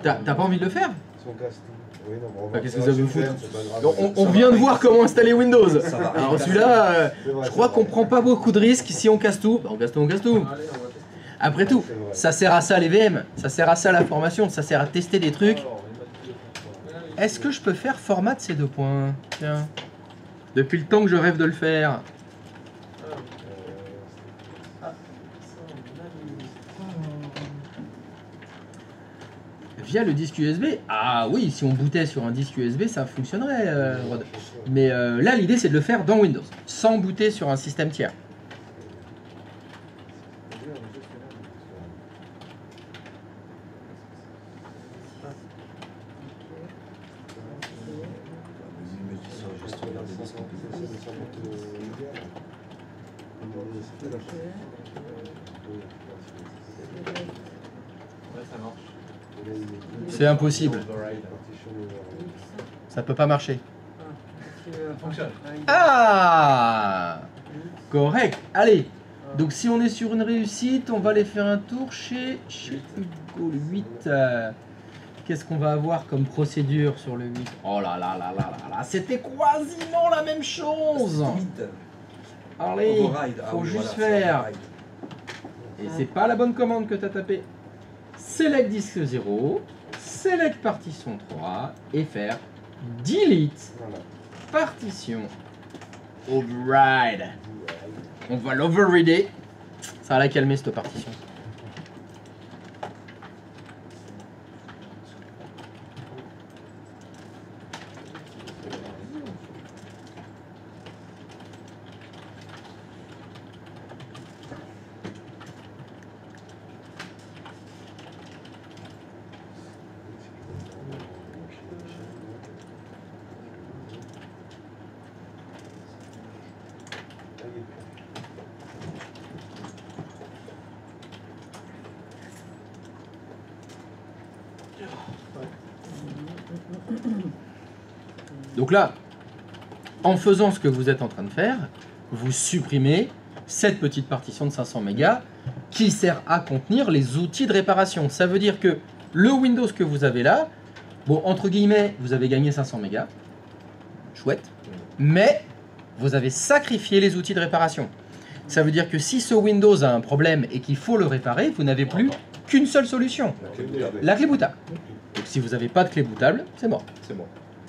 T'as pas envie de le faire? Si on casse tout. Oui, non, bon, Bah, qu'est-ce que ça veut foutre? c'est pas grave. On vient de voir comment installer Windows. Ça va. Alors celui-là, C'est vrai, je crois c'est qu'on vrai. prend pas beaucoup de risques si on casse tout. Bah, on casse tout, on casse tout. Allez, on va tester. Après tout, C'est vrai. ça sert à ça les VM, ça sert à ça la formation, ça sert à tester des trucs. Alors, on va mettre deux points. Est-ce que je peux faire format de ces 2 points? Tiens. Depuis le temps que je rêve de le faire. Via le disque USB? Ah oui, si on bootait sur un disque USB, ça fonctionnerait, Rod. Mais là, l'idée, c'est de le faire dans Windows, sans booter sur un système tiers. Ouais, ça marche. C'est impossible. Ça peut pas marcher. Fonctionne. Ah! Correct. Allez. Donc si on est sur une réussite, on va aller faire un tour chez Hugo le 8. Qu'est-ce qu'on va avoir comme procédure sur le 8? Oh là là là là là là, c'était quasiment la même chose. Allez, faut juste faire. Et c'est pas la bonne commande que tu as tapé. Select disque 0, select partition 3 et faire delete partition override. On va l'overrider. Ça va la calmer cette partition. Donc là, en faisant ce que vous êtes en train de faire, vous supprimez cette petite partition de 500 mégas qui sert à contenir les outils de réparation. Ça veut dire que le Windows que vous avez là, bon, entre guillemets, vous avez gagné 500 mégas, chouette, mais vous avez sacrifié les outils de réparation. Ça veut dire que si ce Windows a un problème et qu'il faut le réparer, vous n'avez plus qu'une seule solution, la clé bootable. Donc si vous n'avez pas de clé bootable, c'est mort.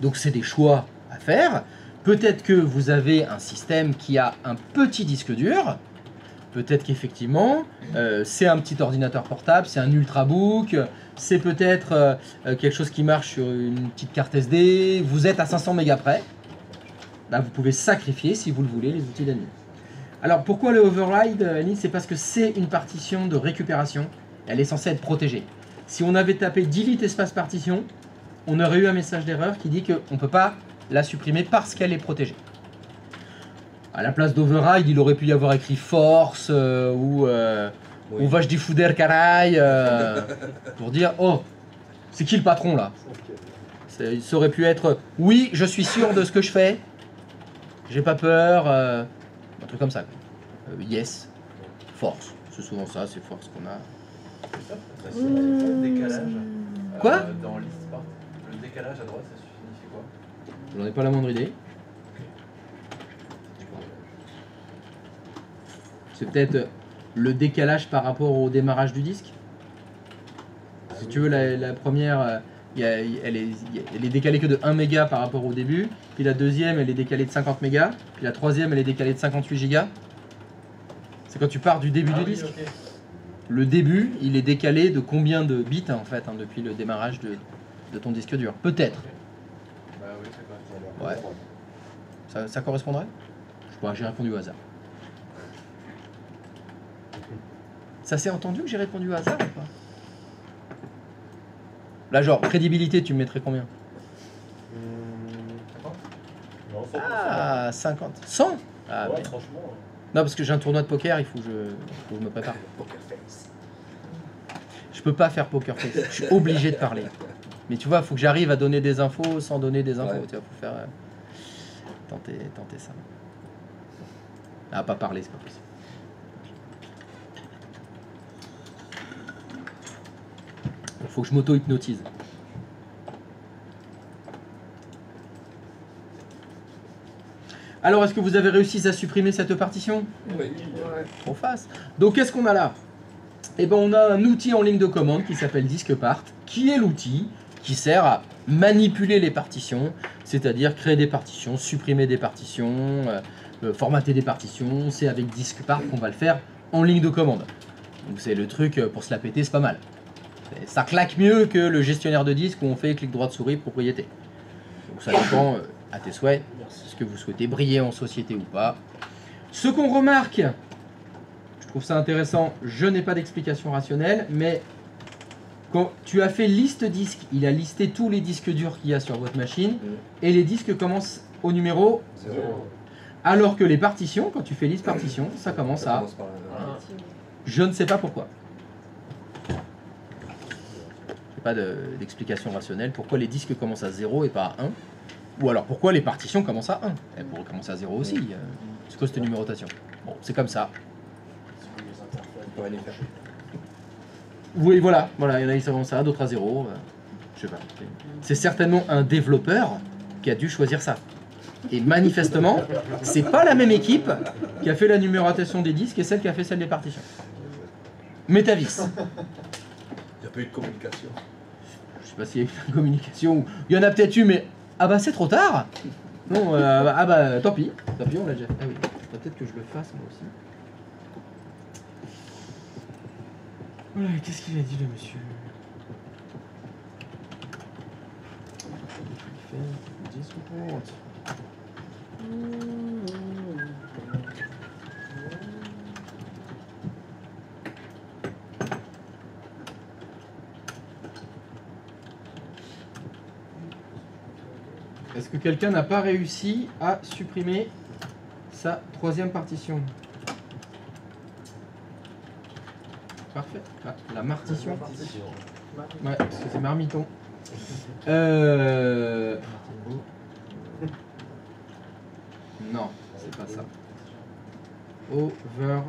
Donc c'est des choix à faire. Peut-être que vous avez un système qui a un petit disque dur. Peut-être qu'effectivement, c'est un petit ordinateur portable, c'est un ultrabook, c'est peut-être quelque chose qui marche sur une petite carte SD. Vous êtes à 500 mégas près. Là, vous pouvez sacrifier, si vous le voulez, les outils d'admin. Alors pourquoi le override, Aline? C'est parce que c'est une partition de récupération. Elle est censée être protégée. Si on avait tapé delete espace partition, on aurait eu un message d'erreur qui dit qu'on ne peut pas la supprimer parce qu'elle est protégée. À la place d'override, il aurait pu y avoir écrit force ou va je dis fouder caray pour dire oh, c'est qui le patron là? Ça aurait pu être oui, je suis sûr de ce que je fais, j'ai pas peur, un truc comme ça. Yes, force, c'est souvent ça, c'est force qu'on a. Le décalage. Quoi? Dans list part. Le décalage à droite, ça signifie quoi? J'en ai pas la moindre idée. C'est peut-être le décalage par rapport au démarrage du disque. Si tu veux, la première, elle est décalée que de 1 méga par rapport au début. Puis la deuxième, elle est décalée de 50 mégas. Puis la troisième, elle est décalée de 58 gigas. C'est quand tu pars du début du disque. Okay. Le début, il est décalé de combien de bits en fait depuis le démarrage de ton disque dur. Peut-être. Bah oui, c'est pas ouais. Ça correspondrait? Je crois que j'ai répondu au hasard. Ça s'est entendu que j'ai répondu au hasard ou pas? Là, genre, crédibilité, tu me mettrais combien? 50. Ah, 50. 100? Ah, ouais, mais... franchement. Non, parce que j'ai un tournoi de poker, il faut que je me prépare. Je peux pas faire poker face. Je suis obligé de parler. Mais tu vois, il faut que j'arrive à donner des infos sans donner des infos. Ouais. Tu vois, faut faire tenter ça. Ah, pas parler, c'est pas possible. Il faut que je m'auto-hypnotise. Alors, est-ce que vous avez réussi à supprimer cette partition? Oui. Trop face. Donc, qu'est-ce qu'on a là? Eh ben, on a un outil en ligne de commande qui s'appelle DiskPart, qui est l'outil qui sert à manipuler les partitions, c'est-à-dire créer des partitions, supprimer des partitions, formater des partitions. C'est avec DiskPart qu'on va le faire en ligne de commande. Donc, c'est le truc pour se la péter, c'est pas mal. Ça claque mieux que le gestionnaire de disque où on fait clic droit de souris, propriété. Donc, ça dépend à tes souhaits. Est-ce que vous souhaitez briller en société ou pas? Ce qu'on remarque, je trouve ça intéressant, je n'ai pas d'explication rationnelle, mais quand tu as fait liste disque, il a listé tous les disques durs qu'il y a sur votre machine, et les disques commencent au numéro 0. Alors que les partitions, quand tu fais liste partition, ça commence à 1. Je ne sais pas pourquoi. Je n'ai pas d'explication rationnelle. Pourquoi les disques commencent à 0 et pas à 1? Ou alors pourquoi les partitions commencent à 1? Elles pourraient commencer à 0 aussi. C'est quoi cette numérotation? Bon, c'est comme ça. On pourrait les faire. Oui, voilà, il y en a qui savent ça, d'autres à 0. Je sais pas. C'est certainement un développeur qui a dû choisir ça. Et manifestement, c'est pas la même équipe qui a fait la numérotation des disques et celle qui a fait celle des partitions. Metavis. Il n'y a pas eu de communication. Je sais pas s'il y a eu de communication. Il y en a peut-être eu, mais ah bah c'est trop tard. Non, ah bah tant pis, on l'a déjà fait. Ah oui, peut-être que je le fasse moi aussi. Voilà, qu'est-ce qu'il a dit le monsieur? Il fait 10 ou 30. Est-ce que quelqu'un n'a pas réussi à supprimer sa troisième partition? Parfait. Ah, la martition. Ouais, parce que c'est marmiton. Non, c'est pas ça. Override.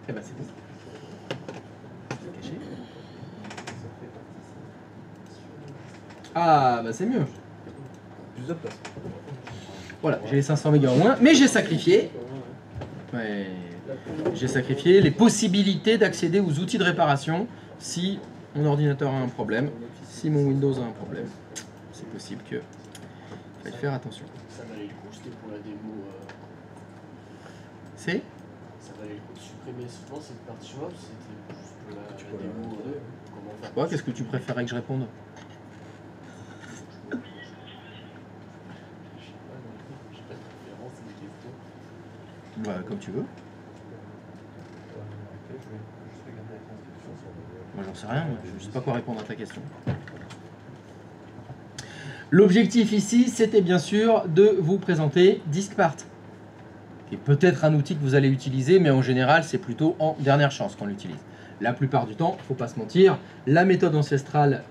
Eh ben c'est bon. C'est caché. Ah bah c'est mieux. Plus de place. Voilà, j'ai les 500 mégas en moins, mais j'ai sacrifié. Ouais, j'ai sacrifié les possibilités d'accéder aux outils de réparation si mon ordinateur a un problème, si mon Windows a un problème. C'est possible que... Il faut faire attention. Ça valait le coup, c'était pour la démo. C'est Ça valait le coup de supprimer souvent cette partition-là, c'était juste pour la démo. Comment faire. Quoi, qu'est-ce que tu préférais que je réponde? Bah, comme tu veux. Moi j'en sais rien, je sais pas quoi répondre à ta question. L'objectif ici, c'était bien sûr de vous présenter DiskPart, qui est peut-être un outil que vous allez utiliser, mais en général c'est plutôt en dernière chance qu'on l'utilise. La plupart du temps, faut pas se mentir, la méthode ancestrale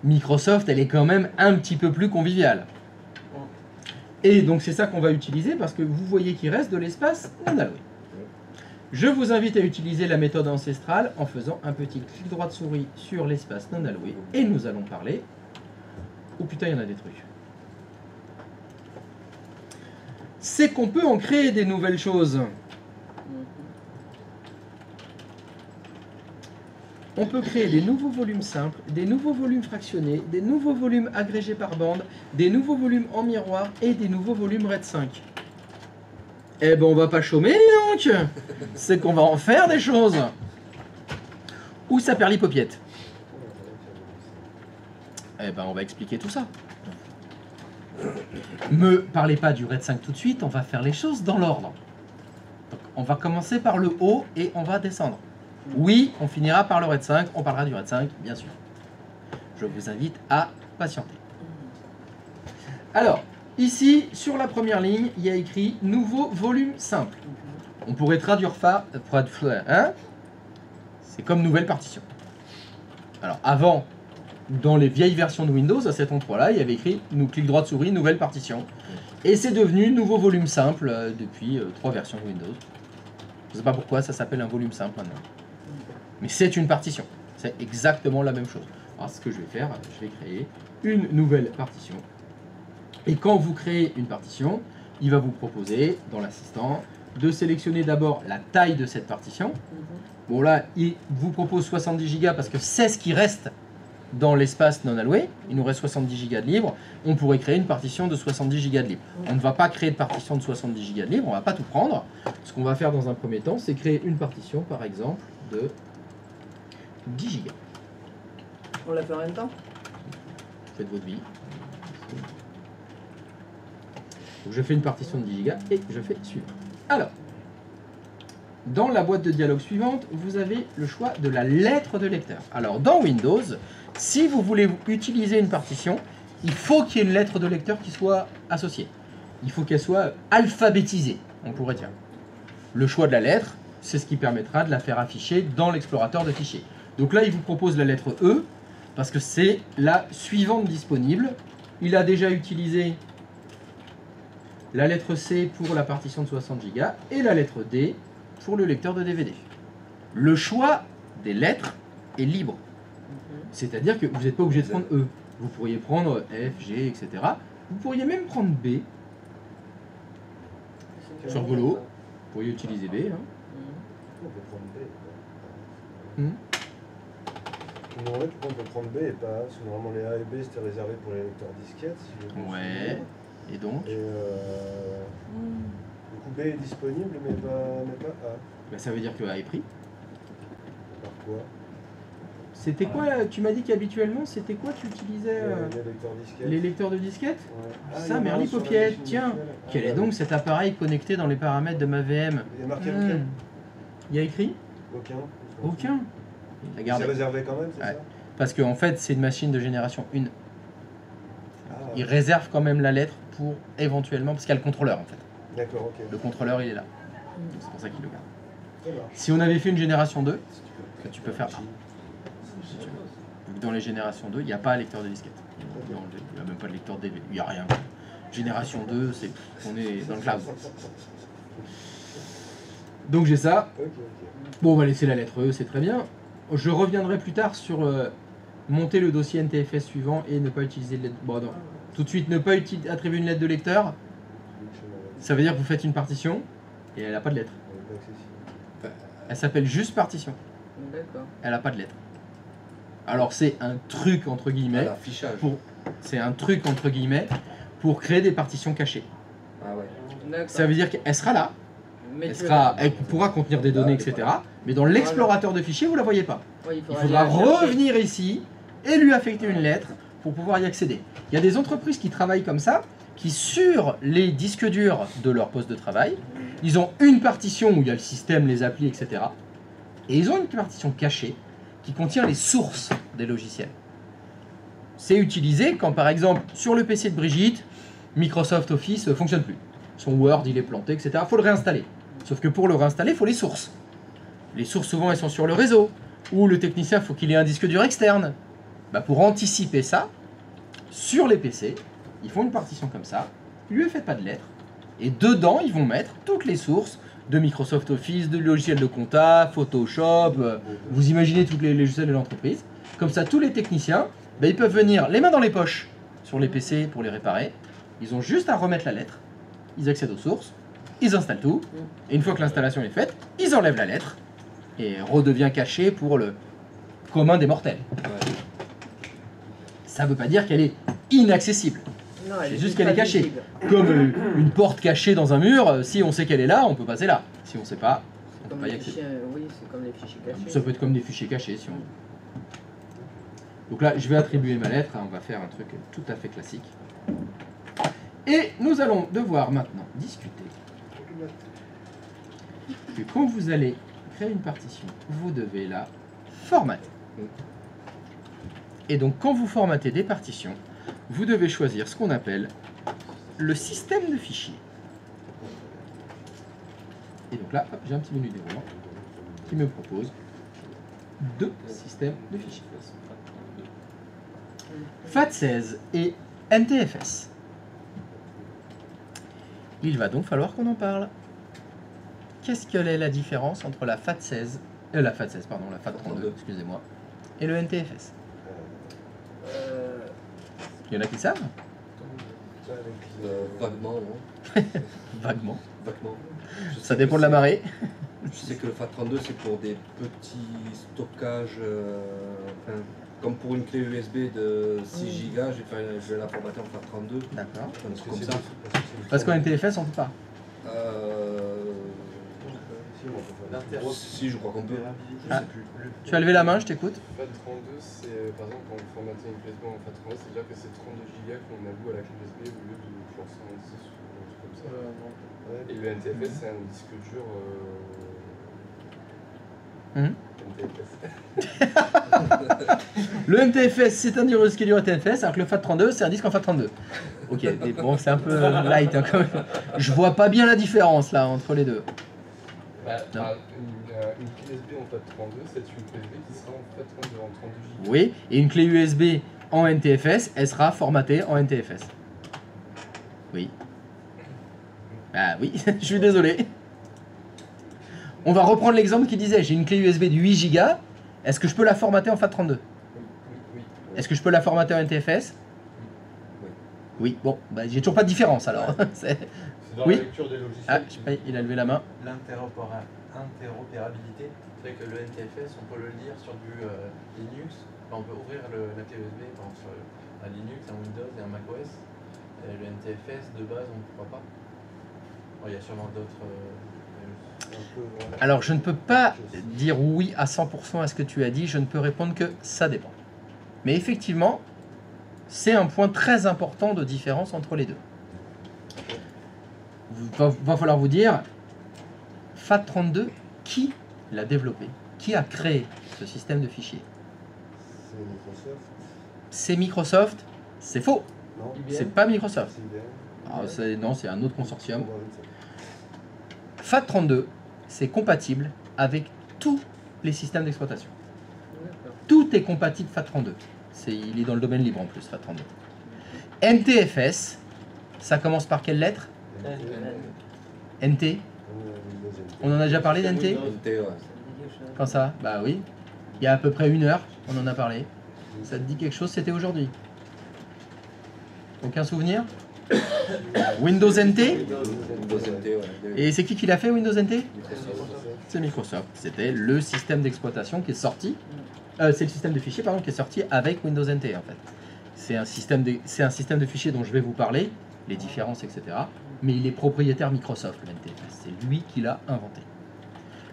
Microsoft, elle est quand même un petit peu plus conviviale. Et donc c'est ça qu'on va utiliser parce que vous voyez qu'il reste de l'espace non alloué. Je vous invite à utiliser la méthode ancestrale en faisant un petit clic droit de souris sur l'espace non alloué et nous allons parler... Oh putain, il y en a des trucs. C'est qu'on peut en créer des nouvelles choses. On peut créer des nouveaux volumes simples, des nouveaux volumes fractionnés, des nouveaux volumes agrégés par bande, des nouveaux volumes en miroir et des nouveaux volumes RAID 5. Eh ben on va pas chômer, dis donc. C'est qu'on va en faire des choses. Où ça perd l'hypopiette? Eh ben on va expliquer tout ça. Me parlez pas du RAID 5 tout de suite, on va faire les choses dans l'ordre. On va commencer par le haut et on va descendre. Oui, on finira par le RAID 5, on parlera du RAID 5, bien sûr. Je vous invite à patienter. Alors, ici, sur la première ligne, il y a écrit « Nouveau volume simple ». On pourrait traduire ça, hein? C'est comme nouvelle partition. Alors, avant, dans les vieilles versions de Windows, à cet endroit-là, il y avait écrit « Nous clic droit de souris, nouvelle partition ». Et c'est devenu nouveau volume simple depuis 3 versions de Windows. Je ne sais pas pourquoi ça s'appelle un volume simple maintenant. Mais c'est une partition. C'est exactement la même chose. Alors ce que je vais faire, je vais créer une nouvelle partition. Et quand vous créez une partition, il va vous proposer, dans l'assistant, de sélectionner d'abord la taille de cette partition. Bon là, il vous propose 70 Go parce que c'est ce qui reste dans l'espace non alloué. Il nous reste 70 Go de libre. On pourrait créer une partition de 70 Go de libre. On ne va pas créer de partition de 70 Go de libre, on ne va pas tout prendre. Ce qu'on va faire dans un premier temps, c'est créer une partition, par exemple, de 10 Go. On l'a fait en même temps? Faites votre vie. Donc je fais une partition de 10 Go et je fais suivre. Alors, dans la boîte de dialogue suivante, vous avez le choix de la lettre de lecteur. Alors, dans Windows, si vous voulez utiliser une partition, il faut qu'il y ait une lettre de lecteur qui soit associée. Il faut qu'elle soit alphabétisée, on pourrait dire. Le choix de la lettre, c'est ce qui permettra de la faire afficher dans l'explorateur de fichiers. Donc là, il vous propose la lettre E, parce que c'est la suivante disponible il a déjà utilisé la lettre C pour la partition de 60 Go et la lettre D pour le lecteur de DVD. Le choix des lettres est libre. C'est-à-dire que vous n'êtes pas obligé de prendre E. Vous pourriez prendre F, G, etc. Vous pourriez même prendre B. C'est rigolo. Vous pourriez utiliser B. Là. On peut prendre B. Hmm. Non, ouais, pourquoi on peut prendre B et pas A? Parce que normalement les A et B c'était réservé pour les lecteurs disquettes. Si je me Ouais. souviens. Et donc Et du coup B est disponible mais pas A. bah, ça veut dire que A est pris. Par quoi? C'était quoi, tu m'as dit qu'habituellement, c'était quoi tu utilisais Les lecteurs disquettes. les lecteurs de disquettes? Ouais. Ça, il y en a Merly un sur la Popiette, machine tiens, virtuelle. quel est ouais. donc cet appareil connecté dans les paramètres de ma VM? Il y a marqué lequel? Il y a écrit? Aucun. Aucun. C'est Regardez. réservé quand même, c'est Ouais. ça? Parce qu'en fait, c'est une machine de génération 1. Ah, Il réserve quand même la lettre pour éventuellement, parce qu'il y a le contrôleur en fait. d'accord, ok. Le contrôleur, il est là. C'est pour ça qu'il le garde. Ça marche. Si on avait fait une génération 2, tu peux faire A. Vu que dans les générations 2, il n'y a pas lecteur de disquette. Il n'y a même pas de lecteur de DVD. Il n'y a rien. Génération 2, c'est on est dans le cloud. Donc j'ai ça. Ok. Bon, on va laisser la lettre E, c'est très bien. Je reviendrai plus tard sur monter le dossier NTFS suivant et ne pas utiliser de lettre. Bon, non. Tout de suite, ne pas attribuer une lettre de lecteur. Ça veut dire que vous faites une partition et elle n'a pas de lettre. Elle s'appelle juste partition. D'accord. Elle n'a pas de lettre. Alors c'est un truc entre guillemets. Affichage. C'est un truc entre guillemets pour créer des partitions cachées. Ah ouais. D'accord. Ça veut dire qu'elle sera là. Mais Elle pourra contenir des données, etc. Mais dans l'explorateur de fichiers, vous la voyez pas. Ouais, Il faudra aller la chercher. revenir ici et lui affecter une lettre pour pouvoir y accéder. Il y a des entreprises qui travaillent comme ça, qui sur les disques durs de leur poste de travail, ils ont une partition où il y a le système, les applis, etc. Et ils ont une partition cachée qui contient les sources des logiciels. C'est utilisé quand par exemple sur le PC de Brigitte, Microsoft Office ne fonctionne plus. Son Word il est planté, etc. Il faut le réinstaller. Sauf que pour le réinstaller, il faut les sources. Les sources souvent elles sont sur le réseau. Ou le technicien il faut qu'il ait un disque dur externe. Bah, pour anticiper ça, sur les PC, ils font une partition comme ça, ils lui faites pas de lettres, et dedans ils vont mettre toutes les sources de Microsoft Office, de logiciels de compta, Photoshop, vous imaginez tous les logiciels de l'entreprise. Comme ça, tous les techniciens, bah, ils peuvent venir les mains dans les poches sur les PC pour les réparer. Ils ont juste à remettre la lettre, ils accèdent aux sources, ils installent tout, et une fois que l'installation est faite, ils enlèvent la lettre, et redevient caché pour le commun des mortels. Ça veut pas dire qu'elle est inaccessible. Non, C'est elle juste est qu'elle est pas cachée. visible. Comme une porte cachée dans un mur, si on sait qu'elle est là, on peut passer là. Si on sait pas, on peut Comme pas y les accéder. fichiers, oui, c'est comme les fichiers cachés. Ça peut être comme des fichiers cachés si on veut. Donc là, je vais attribuer ma lettre, on va faire un truc tout à fait classique. Et nous allons devoir maintenant discuter que quand vous allez créer une partition, vous devez la formater. Et donc quand vous formatez des partitions, vous devez choisir ce qu'on appelle le système de fichiers. Et donc là, hop, j'ai un petit menu déroulant qui me propose deux systèmes de fichiers. FAT16 et NTFS. Il va donc falloir qu'on en parle. Qu'est-ce qu'elle est la différence entre la FAT16, la FAT32, excusez-moi, et le NTFS? Il y en a qui savent? Vaguement, non. Vaguement. Vaguement. Ça dépend de la marée. Je sais que le FAT32 c'est pour des petits stockages, enfin, comme pour une clé USB de 6 Go, je vais la formater en FAT32. D'accord. Un truc comme ça. Parce qu'en NTFS on peut pas. Si, je crois qu'on peut. Je Ah. sais plus. Tu as levé la main, je t'écoute. FAT32, c'est par exemple quand vous formatez une clé USB en FAT32, c'est-à-dire que c'est 32 Go qu'on alloue à la clé USB au lieu de genre 126 ou un truc comme ça. Et le NTFS, c'est un disque dur. Le NTFS c'est un disque dur NTFS, alors que le FAT32 c'est un disque en FAT32. Ok, mais bon, c'est un peu light hein, quand même. Je vois pas bien la différence là entre les deux. Une clé USB en FAT32, c'est une clé USB qui sera en FAT32 en 32 Go. Oui, et une clé USB en NTFS, elle sera formatée en NTFS. Oui. Ah oui, je suis désolé. On va reprendre l'exemple qui disait, j'ai une clé USB de 8 Go, est-ce que je peux la formater en FAT32? Oui. Est-ce que je peux la formater en NTFS? Oui, bon, bah, j'ai toujours pas de différence alors. C'est dans Oui. la lecture des logiciels. Ah, je sais pas, il a levé la main. L'interopérabilité fait que le NTFS, on peut le lire sur du Linux. Enfin, on peut ouvrir la clé USB par exemple, sur un Linux, un Windows et un macOS. Et le NTFS, de base, on ne pourra pas. Bon, il y a sûrement d'autres... Alors, je ne peux pas dire oui à 100% à ce que tu as dit, je ne peux répondre que ça dépend. Mais effectivement, c'est un point très important de différence entre les deux. Va falloir vous dire, FAT32, qui l'a développé? Qui a créé ce système de fichiers? C'est Microsoft. C'est Microsoft? C'est faux. Non, C'est pas Microsoft. c'est IBM. Ah, non, c'est un autre consortium. FAT32, c'est compatible avec tous les systèmes d'exploitation. Tout est compatible FAT32. Il est dans le domaine libre en plus, FAT32. NTFS, ça commence par quelle lettre? NT. On en a déjà parlé d'NT? NT, ouais. Quand ça? Bah oui. Il y a à peu près 1 heure, on en a parlé. Ça te dit quelque chose? C'était aujourd'hui. Aucun souvenir? Windows NT? Windows NT, ouais. Et c'est qui l'a fait, Windows NT? C'est Microsoft. C'était le système d'exploitation qui est sorti. C'est le système de fichiers pardon, qui est sorti avec Windows NT en fait. C'est un système de fichiers dont je vais vous parler, les différences, etc. Mais il est propriétaire Microsoft, le NTFS. C'est lui qui l'a inventé.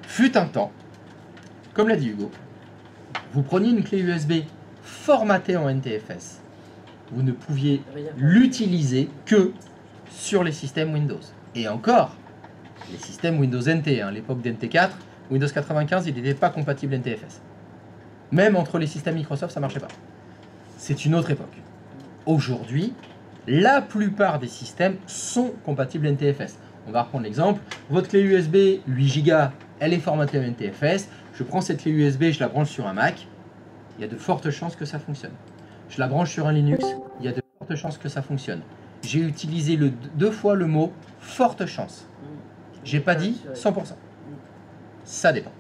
Fut un temps, comme l'a dit Hugo, vous preniez une clé USB formatée en NTFS. Vous ne pouviez l'utiliser que sur les systèmes Windows. Et encore, les systèmes Windows NT, à l'époque d'NT4, Windows 95, il n'était pas compatible NTFS. Même entre les systèmes Microsoft, ça ne marchait pas. C'est une autre époque. Aujourd'hui, la plupart des systèmes sont compatibles NTFS. On va reprendre l'exemple. Votre clé USB 8 Go, elle est formatée en NTFS. Je prends cette clé USB, je la branche sur un Mac. Il y a de fortes chances que ça fonctionne. Je la branche sur un Linux. Il y a de fortes chances que ça fonctionne. J'ai utilisé 2 fois le mot « forte chance ». J'ai pas dit 100%. Ça dépend.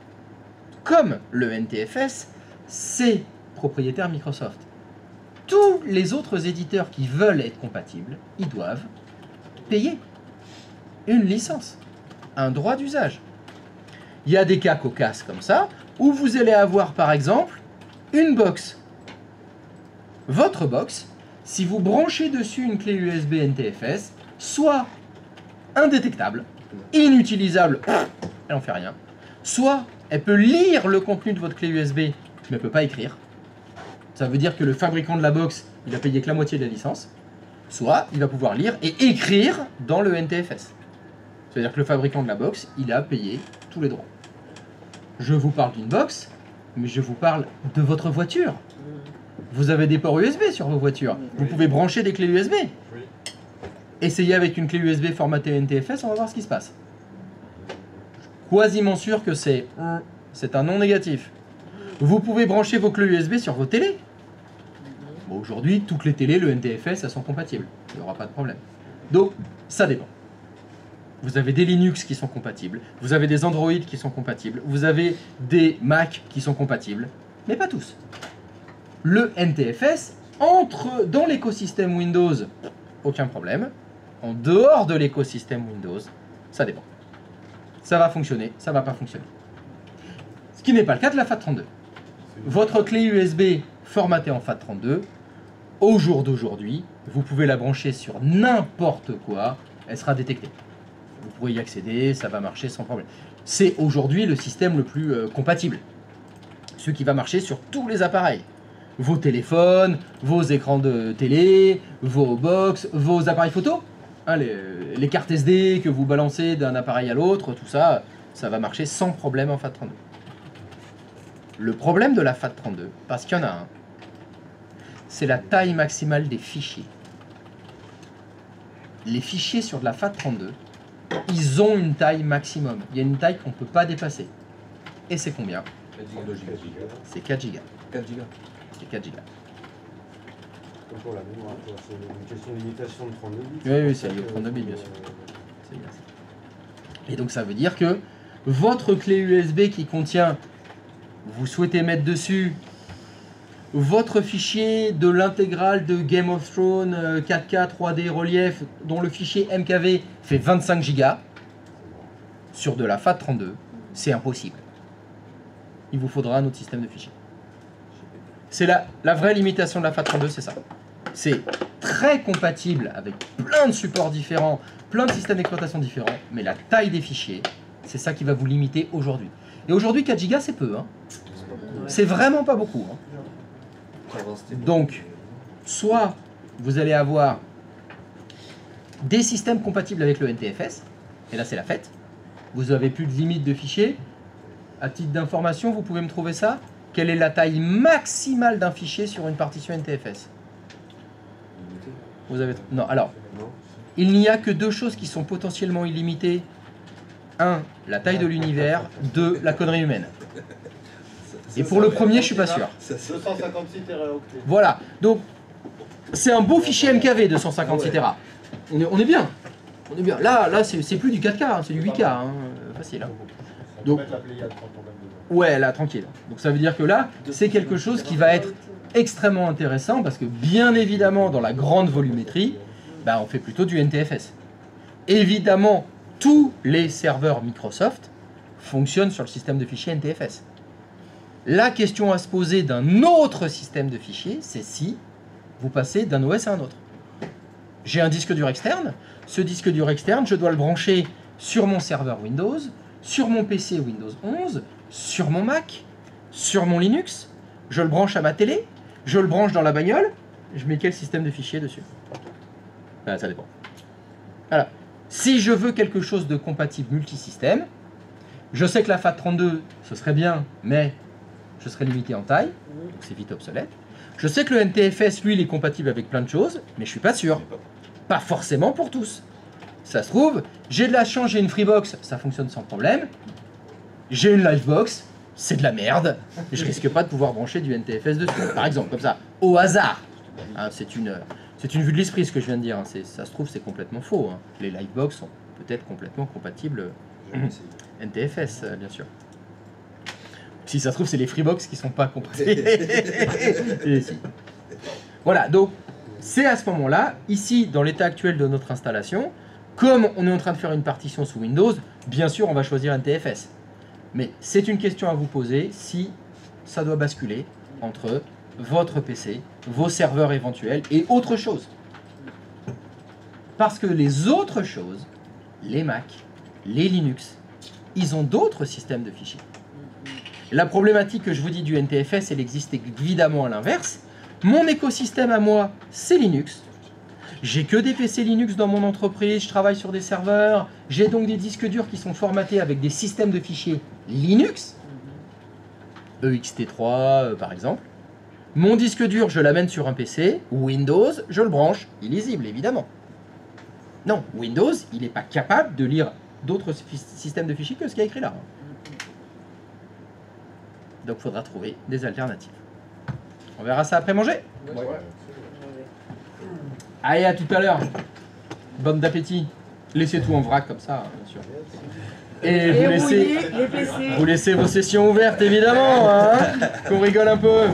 Comme le NTFS, c'est propriétaire Microsoft. Tous les autres éditeurs qui veulent être compatibles, ils doivent payer une licence, un droit d'usage. Il y a des cas cocasses comme ça, où vous allez avoir par exemple une box. Votre box, si vous branchez dessus une clé USB NTFS, soit indétectable, inutilisable, elle n'en fait rien, soit elle peut lire le contenu de votre clé USB, mais elle ne peut pas écrire. Ça veut dire que le fabricant de la box, il a payé que la moitié de la licence, soit il va pouvoir lire et écrire dans le NTFS. C'est-à-dire que le fabricant de la box, il a payé tous les droits. Je vous parle d'une box, mais je vous parle de votre voiture. Vous avez des ports USB sur vos voitures. Vous pouvez brancher des clés USB. Essayez avec une clé USB formatée NTFS, on va voir ce qui se passe. Quasiment sûr que c'est un non négatif. Vous pouvez brancher vos clés USB sur vos télés. Bon, aujourd'hui, toutes les télés, le NTFS, elles sont compatibles. Il n'y aura pas de problème. Donc, ça dépend. Vous avez des Linux qui sont compatibles, vous avez des Android qui sont compatibles, vous avez des Mac qui sont compatibles, mais pas tous. Le NTFS entre dans l'écosystème Windows, aucun problème. En dehors de l'écosystème Windows, ça dépend. Ça va fonctionner, ça va pas fonctionner. Ce qui n'est pas le cas de la FAT32. Votre clé USB formatée en FAT32, au jour d'aujourd'hui, vous pouvez la brancher sur n'importe quoi, elle sera détectée. Vous pourrez y accéder, ça va marcher sans problème. C'est aujourd'hui le système le plus compatible. Ce qui va marcher sur tous les appareils. Vos téléphones, vos écrans de télé, vos box, vos appareils photo. Hein, les cartes SD que vous balancez d'un appareil à l'autre, tout ça, ça va marcher sans problème en FAT32. Le problème de la FAT32, parce qu'il y en a un, c'est la taille maximale des fichiers. Les fichiers sur de la FAT32, ils ont une taille maximum. Il y a une taille qu'on ne peut pas dépasser. Et c'est combien? 32 gigas. C'est 4 gigas. 4 gigas. C'est 4 gigas. Comme pour la mémoire, c'est une question de limitation de 32 bits. Oui, c'est lié au 32 bits, bien sûr. C'est bien ça. Et donc ça veut dire que votre clé USB qui contient, vous souhaitez mettre dessus votre fichier de l'intégrale de Game of Thrones 4K 3D relief dont le fichier MKV fait 25 gigas sur de la FAT32, c'est impossible. Il vous faudra un autre système de fichiers. C'est la vraie limitation de la FAT32, c'est ça. C'est très compatible avec plein de supports différents, plein de systèmes d'exploitation différents, mais la taille des fichiers, c'est ça qui va vous limiter aujourd'hui. Et aujourd'hui, 4 Go, c'est peu. Hein. C'est vraiment pas beaucoup. Hein. Donc, soit vous allez avoir des systèmes compatibles avec le NTFS, et là c'est la fête. Vous n'avez plus de limite de fichiers. À titre d'information, vous pouvez me trouver ça. Quelle est la taille maximale d'un fichier sur une partition NTFS? Vous avez... Non, alors, il n'y a que deux choses qui sont potentiellement illimitées. 1, la taille de l'univers. 2, la connerie humaine. Et pour le premier, je suis pas sûr. 256 téraoctets. Voilà, donc c'est un beau fichier MKV 256 Tera. On est bien. On est bien. Là c'est plus du 4K, hein, c'est du 8K, hein, facile. Hein. Donc, ouais, là, tranquille. Donc ça veut dire que là, c'est quelque chose qui va être extrêmement intéressant parce que bien évidemment, dans la grande volumétrie, bah, on fait plutôt du NTFS. Évidemment, tous les serveurs Microsoft fonctionnent sur le système de fichiers NTFS. La question à se poser d'un autre système de fichiers, c'est si vous passez d'un OS à un autre. J'ai un disque dur externe. Ce disque dur externe, je dois le brancher sur mon serveur Windows, sur mon PC Windows 11, sur mon Mac, sur mon Linux. Je le branche à ma télé, je le branche dans la bagnole. Je mets quel système de fichiers dessus? Ben, ça dépend. Voilà. Si je veux quelque chose de compatible multisystème, je sais que la FAT32, ce serait bien, mais je serais limité en taille, donc c'est vite obsolète. Je sais que le NTFS, lui, il est compatible avec plein de choses, mais je suis pas sûr. Pas forcément pour tous. Ça se trouve, j'ai de la chance, j'ai une Freebox, ça fonctionne sans problème. J'ai une Livebox, c'est de la merde. Et je risque pas de pouvoir brancher du NTFS dessus, par exemple, comme ça, au hasard. Hein, c'est une vue de l'esprit ce que je viens de dire. Hein. Ça se trouve, c'est complètement faux. Hein. Les Livebox sont peut-être complètement compatibles NTFS, bien sûr. Si ça se trouve, c'est les Freebox qui sont pas compatibles. Si. Voilà, donc c'est à ce moment-là, ici, dans l'état actuel de notre installation, comme on est en train de faire une partition sous Windows, bien sûr, on va choisir NTFS. Mais c'est une question à vous poser si ça doit basculer entre votre PC, vos serveurs éventuels et autre chose. Parce que les autres choses, les Mac, les Linux, ils ont d'autres systèmes de fichiers. La problématique que je vous dis du NTFS, elle existe évidemment à l'inverse. Mon écosystème à moi, c'est Linux. J'ai que des PC Linux dans mon entreprise, je travaille sur des serveurs, j'ai donc des disques durs qui sont formatés avec des systèmes de fichiers Linux, EXT3 par exemple. Mon disque dur, je l'amène sur un PC, Windows, je le branche, illisible évidemment. Non, Windows, il n'est pas capable de lire d'autres systèmes de fichiers que ce qu'il y a écrit là. Donc il faudra trouver des alternatives. On verra ça après manger. Ouais. Allez, à tout à l'heure. Bonne appétit. Laissez tout en vrac comme ça, bien sûr. Et vous laissez vos sessions ouvertes, évidemment. Hein, qu'on rigole un peu.